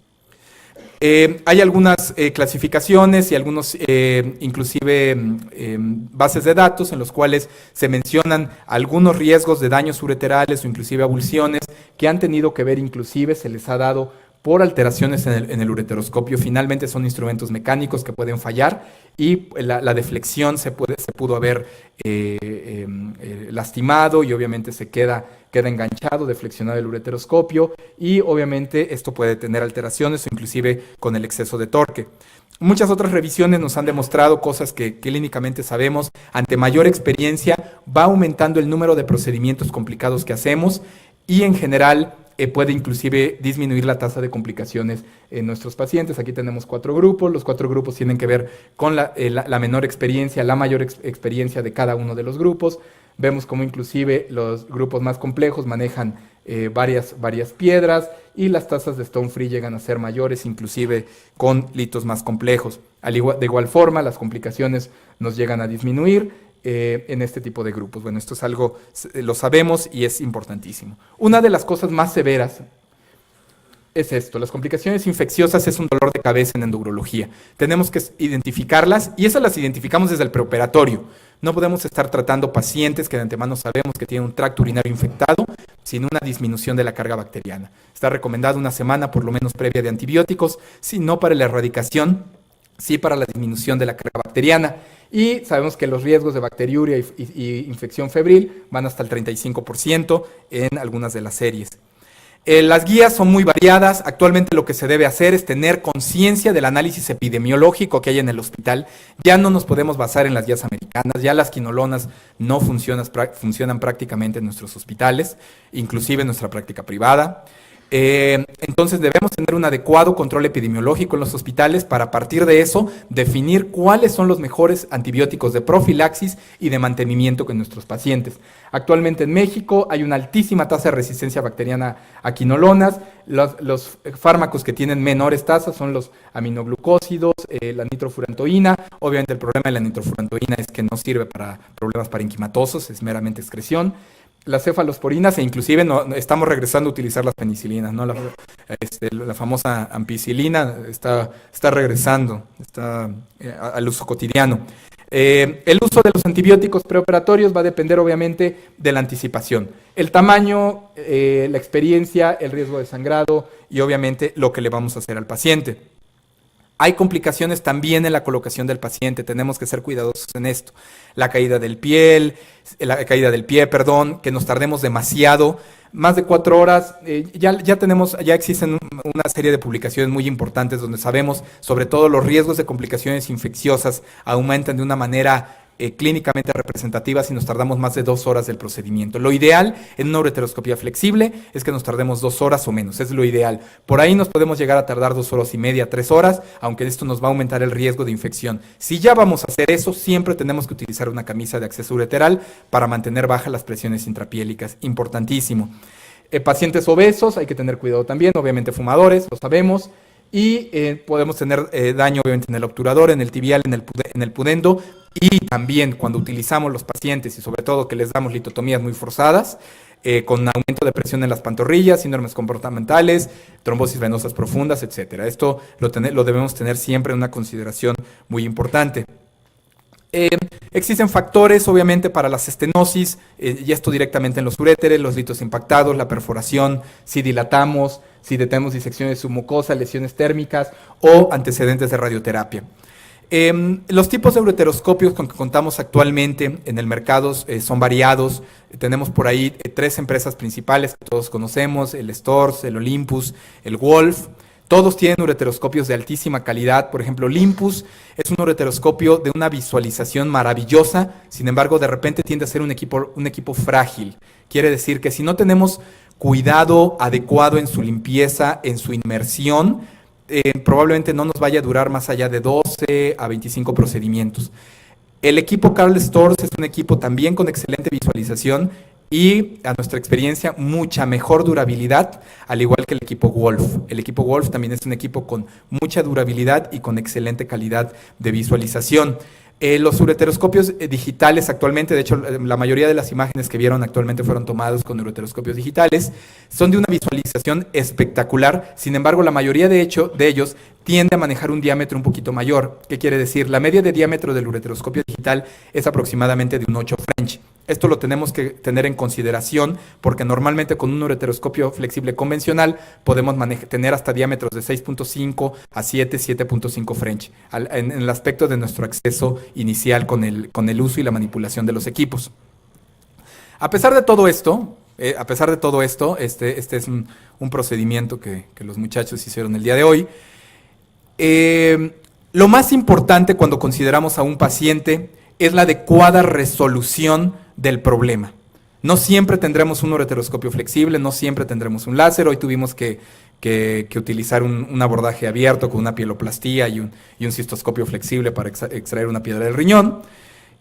Speaker 6: Hay algunas clasificaciones y algunos inclusive bases de datos en los cuales se mencionan algunos riesgos de daños ureterales o inclusive avulsiones que han tenido que ver, inclusive se les ha dado por alteraciones en el ureteroscopio. Finalmente son instrumentos mecánicos que pueden fallar y la deflexión se pudo haber lastimado y obviamente se queda enganchado, deflexionado el ureteroscopio, y obviamente esto puede tener alteraciones o inclusive con el exceso de torque. Muchas otras revisiones nos han demostrado cosas que clínicamente sabemos. Ante mayor experiencia va aumentando el número de procedimientos complicados que hacemos y en general puede inclusive disminuir la tasa de complicaciones en nuestros pacientes. Aquí tenemos 4 grupos, los 4 grupos tienen que ver con la menor experiencia, la mayor experiencia de cada uno de los grupos. Vemos como inclusive los grupos más complejos manejan varias piedras y las tasas de stone free llegan a ser mayores, inclusive con litos más complejos. De igual forma, las complicaciones nos llegan a disminuir en este tipo de grupos. Bueno, esto es algo, lo sabemos y es importantísimo. Una de las cosas más severas es esto: las complicaciones infecciosas es un dolor de cabeza en endourología. Tenemos que identificarlas y esas las identificamos desde el preoperatorio. No podemos estar tratando pacientes que de antemano sabemos que tienen un tracto urinario infectado sin una disminución de la carga bacteriana. Está recomendado 1 semana por lo menos previa de antibióticos, si no para la erradicación, sí para la disminución de la carga bacteriana. Y sabemos que los riesgos de bacteriuria y infección febril van hasta el 35% en algunas de las series. Las guías son muy variadas. Actualmente lo que se debe hacer es tener conciencia del análisis epidemiológico que hay en el hospital. Ya no nos podemos basar en las guías americanas, ya las quinolonas no funcionan prácticamente en nuestros hospitales, inclusive en nuestra práctica privada. Entonces debemos tener un adecuado control epidemiológico en los hospitales para, a partir de eso, definir cuáles son los mejores antibióticos de profilaxis y de mantenimiento con nuestros pacientes. Actualmente en México hay una altísima tasa de resistencia bacteriana a quinolonas. Los fármacos que tienen menores tasas son los aminoglucósidos, la nitrofurantoína. Obviamente el problema de la nitrofurantoína es que no sirve para problemas parenquimatosos, es meramente excreción. Las cefalosporinas e inclusive estamos regresando a utilizar las penicilinas, ¿no? La famosa ampicilina está regresando al uso cotidiano. El uso de los antibióticos preoperatorios va a depender obviamente de la anticipación, el tamaño, la experiencia, el riesgo de sangrado y obviamente lo que le vamos a hacer al paciente. Hay complicaciones también en la colocación del paciente, tenemos que ser cuidadosos en esto. La caída del pie, que nos tardemos demasiado, más de 4 horas. Ya existen una serie de publicaciones muy importantes donde sabemos sobre todo los riesgos de complicaciones infecciosas aumentan de una manera clínicamente representativa si nos tardamos más de 2 horas del procedimiento. Lo ideal en una ureteroscopía flexible es que nos tardemos 2 horas o menos, es lo ideal. Por ahí nos podemos llegar a tardar 2 horas y media, 3 horas, aunque esto nos va a aumentar el riesgo de infección. Si ya vamos a hacer eso, siempre tenemos que utilizar una camisa de acceso ureteral para mantener bajas las presiones intrapiélicas, importantísimo. Pacientes obesos, hay que tener cuidado también, obviamente fumadores, lo sabemos. Y podemos tener daño obviamente en el obturador, en el tibial, en el pudendo. Y también cuando utilizamos los pacientes y sobre todo que les damos litotomías muy forzadas, con aumento de presión en las pantorrillas, síndromes comportamentales, trombosis venosas profundas, etc. Esto lo debemos tener siempre en una consideración muy importante. Existen factores, obviamente, para las estenosis, y esto directamente en los uréteres, los litos impactados, la perforación, si dilatamos, si tenemos disecciones submucosas, lesiones térmicas o antecedentes de radioterapia. Los tipos de ureteroscopios con que contamos actualmente en el mercado son variados. Tenemos por ahí 3 empresas principales que todos conocemos, el Storz, el Olympus, el Wolf. Todos tienen ureteroscopios de altísima calidad. Por ejemplo, Olympus es un ureteroscopio de una visualización maravillosa, sin embargo, de repente tiende a ser un equipo frágil. Quiere decir que si no tenemos cuidado adecuado en su limpieza, en su inmersión, probablemente no nos vaya a durar más allá de 12 a 25 procedimientos. El equipo Karl Storz es un equipo también con excelente visualización y, a nuestra experiencia, mucha mejor durabilidad, al igual que el equipo Wolf. El equipo Wolf también es un equipo con mucha durabilidad y con excelente calidad de visualización. Los ureteroscopios digitales actualmente, de hecho la mayoría de las imágenes que vieron actualmente fueron tomadas con ureteroscopios digitales, son de una visualización espectacular. Sin embargo, la mayoría de ellos tiende a manejar un diámetro un poquito mayor. ¿Qué quiere decir? La media de diámetro del ureteroscopio digital es aproximadamente de un 8 French. Esto lo tenemos que tener en consideración porque normalmente con un ureteroscopio flexible convencional podemos tener hasta diámetros de 6.5 a 7.5 French en el aspecto de nuestro acceso inicial con el uso y la manipulación de los equipos. A pesar de todo esto, este es un procedimiento que los muchachos hicieron el día de hoy. Lo más importante cuando consideramos a un paciente es la adecuada resolución del problema. No siempre tendremos un ureteroscopio flexible, no siempre tendremos un láser. Hoy tuvimos que utilizar un abordaje abierto con una pieloplastía y un cistoscopio flexible para extraer una piedra del riñón,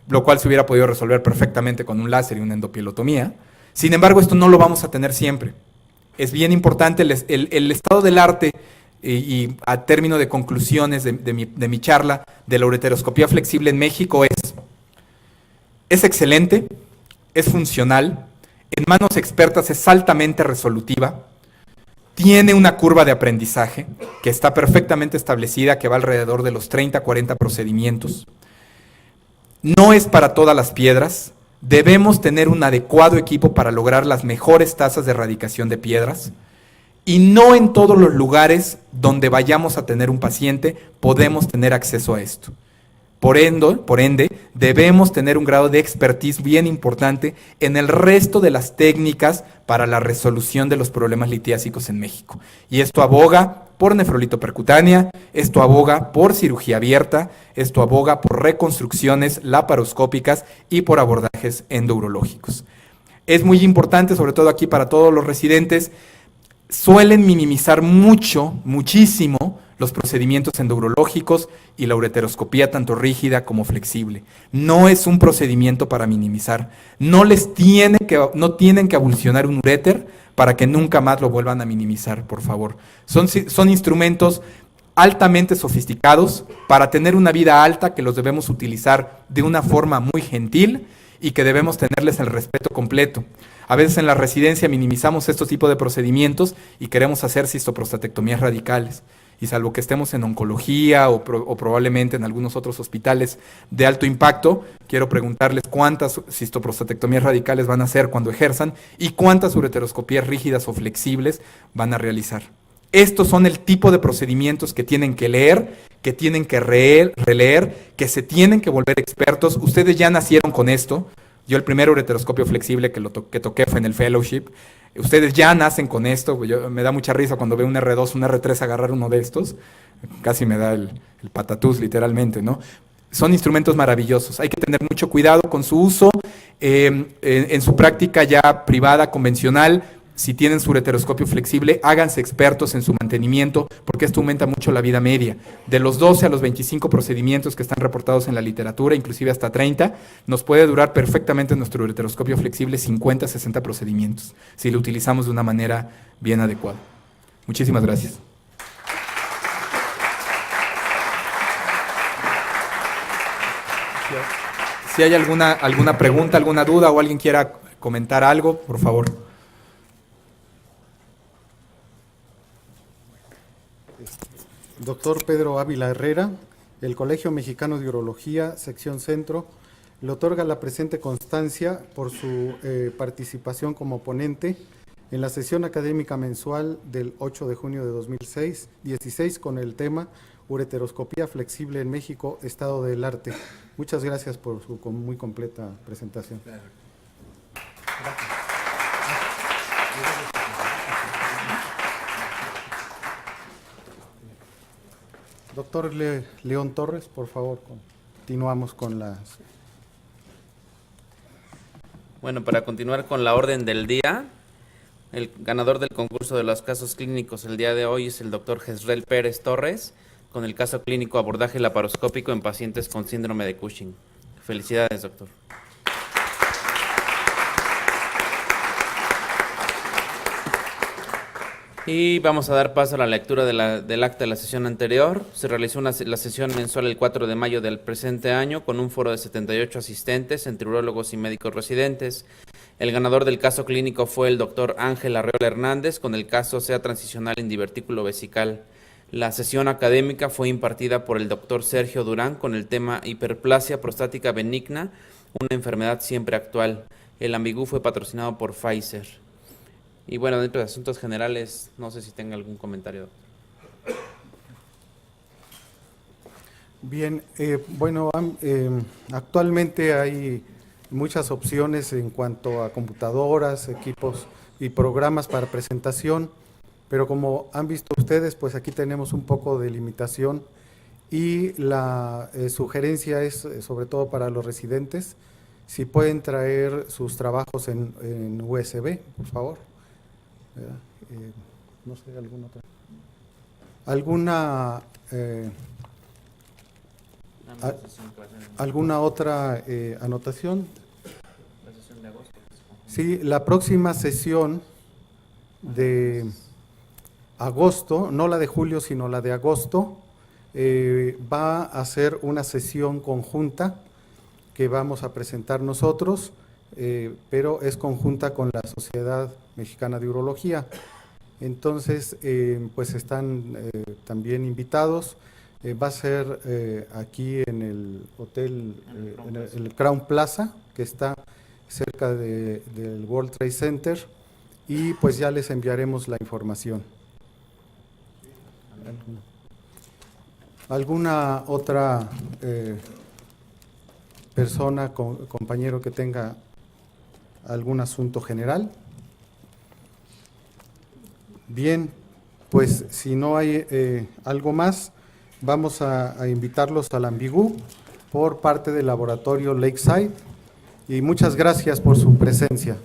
Speaker 6: lo cual se hubiera podido resolver perfectamente con un láser y una endopielotomía. Sin embargo, esto no lo vamos a tener siempre. Es bien importante el estado del arte y a término de conclusiones de mi charla de la ureteroscopía flexible en México es excelente, es funcional, en manos expertas es altamente resolutiva, tiene una curva de aprendizaje que está perfectamente establecida, que va alrededor de los 30 a 40 procedimientos. No es para todas las piedras, debemos tener un adecuado equipo para lograr las mejores tasas de erradicación de piedras y no en todos los lugares donde vayamos a tener un paciente podemos tener acceso a esto. Por ende, debemos tener un grado de expertise bien importante en el resto de las técnicas para la resolución de los problemas litiásicos en México. Y esto aboga por nefrolito percutánea, esto aboga por cirugía abierta, esto aboga por reconstrucciones laparoscópicas y por abordajes endourológicos. Es muy importante, sobre todo aquí para todos los residentes, suelen minimizar muchísimo los procedimientos endourológicos y la ureteroscopía tanto rígida como flexible. No es un procedimiento para minimizar. No tienen que abulsionar un uréter para que nunca más lo vuelvan a minimizar, por favor. Son instrumentos altamente sofisticados para tener una vida alta que los debemos utilizar de una forma muy gentil y que debemos tenerles el respeto completo. A veces en la residencia minimizamos estos tipos de procedimientos y queremos hacer cistoprostatectomías radicales. Y salvo que estemos en oncología o probablemente en algunos otros hospitales de alto impacto, quiero preguntarles cuántas cistoprostatectomías radicales van a hacer cuando ejerzan y cuántas ureteroscopías rígidas o flexibles van a realizar. Estos son el tipo de procedimientos que tienen que leer, que tienen que releer, que se tienen que volver expertos. Ustedes ya nacieron con esto. Yo el primer ureteroscopio flexible que toqué fue en el fellowship. Ustedes ya nacen con esto. Me da mucha risa cuando veo un R2, un R3 agarrar uno de estos. Casi me da el patatús, literalmente, ¿no? Son instrumentos maravillosos. Hay que tener mucho cuidado con su uso. En su práctica ya privada, convencional, si tienen su ureteroscopio flexible, háganse expertos en su mantenimiento, porque esto aumenta mucho la vida media. De los 12 a los 25 procedimientos que están reportados en la literatura, inclusive hasta 30, nos puede durar perfectamente nuestro ureteroscopio flexible 50 a 60 procedimientos, si lo utilizamos de una manera bien adecuada. Muchísimas gracias. Si hay alguna pregunta, alguna duda o alguien quiera comentar algo, por favor.
Speaker 1: Doctor Pedro Ávila Herrera, el Colegio Mexicano de Urología, sección Centro, le otorga la presente constancia por su participación como ponente en la sesión académica mensual del 8 de junio de 2016 con el tema Ureteroscopía flexible en México, estado del arte. Muchas gracias por su muy completa presentación. Doctor León Torres, por favor, continuamos con las...
Speaker 2: Bueno, para continuar con la orden del día, el ganador del concurso de los casos clínicos el día de hoy es el doctor Jezreel Pérez Torres, con el caso clínico abordaje laparoscópico en pacientes con síndrome de Cushing. Felicidades, doctor. Y vamos a dar paso a la lectura del acta de la sesión anterior. Se realizó la sesión mensual el 4 de mayo del presente año con un foro de 78 asistentes entre urólogos y médicos residentes. El ganador del caso clínico fue el doctor Ángel Arreola Hernández con el caso SEA transicional en divertículo vesical. La sesión académica fue impartida por el doctor Sergio Durán con el tema hiperplasia prostática benigna, una enfermedad siempre actual. El ambigú fue patrocinado por Pfizer. Y bueno, dentro de asuntos generales, no sé si tenga algún comentario.
Speaker 1: Bien, actualmente hay muchas opciones en cuanto a computadoras, equipos y programas para presentación, pero como han visto ustedes, pues aquí tenemos un poco de limitación y la sugerencia es, sobre todo para los residentes, si pueden traer sus trabajos en USB, por favor. No sé, ¿alguna otra anotación?
Speaker 2: La sesión de agosto.
Speaker 1: Sí, la próxima sesión de agosto, no la de julio, sino la de agosto, va a ser una sesión conjunta que vamos a presentar nosotros, pero es conjunta con la Sociedad Mexicana de Urología. Entonces, pues están también invitados. Va a ser aquí en el hotel, en el Crown Plaza, que está cerca del World Trade Center, y pues ya les enviaremos la información. ¿Alguna otra persona, compañero, que tenga algún asunto general? Bien, pues si no hay algo más, vamos a invitarlos al ambigú por parte del laboratorio Lakeside y muchas gracias por su presencia.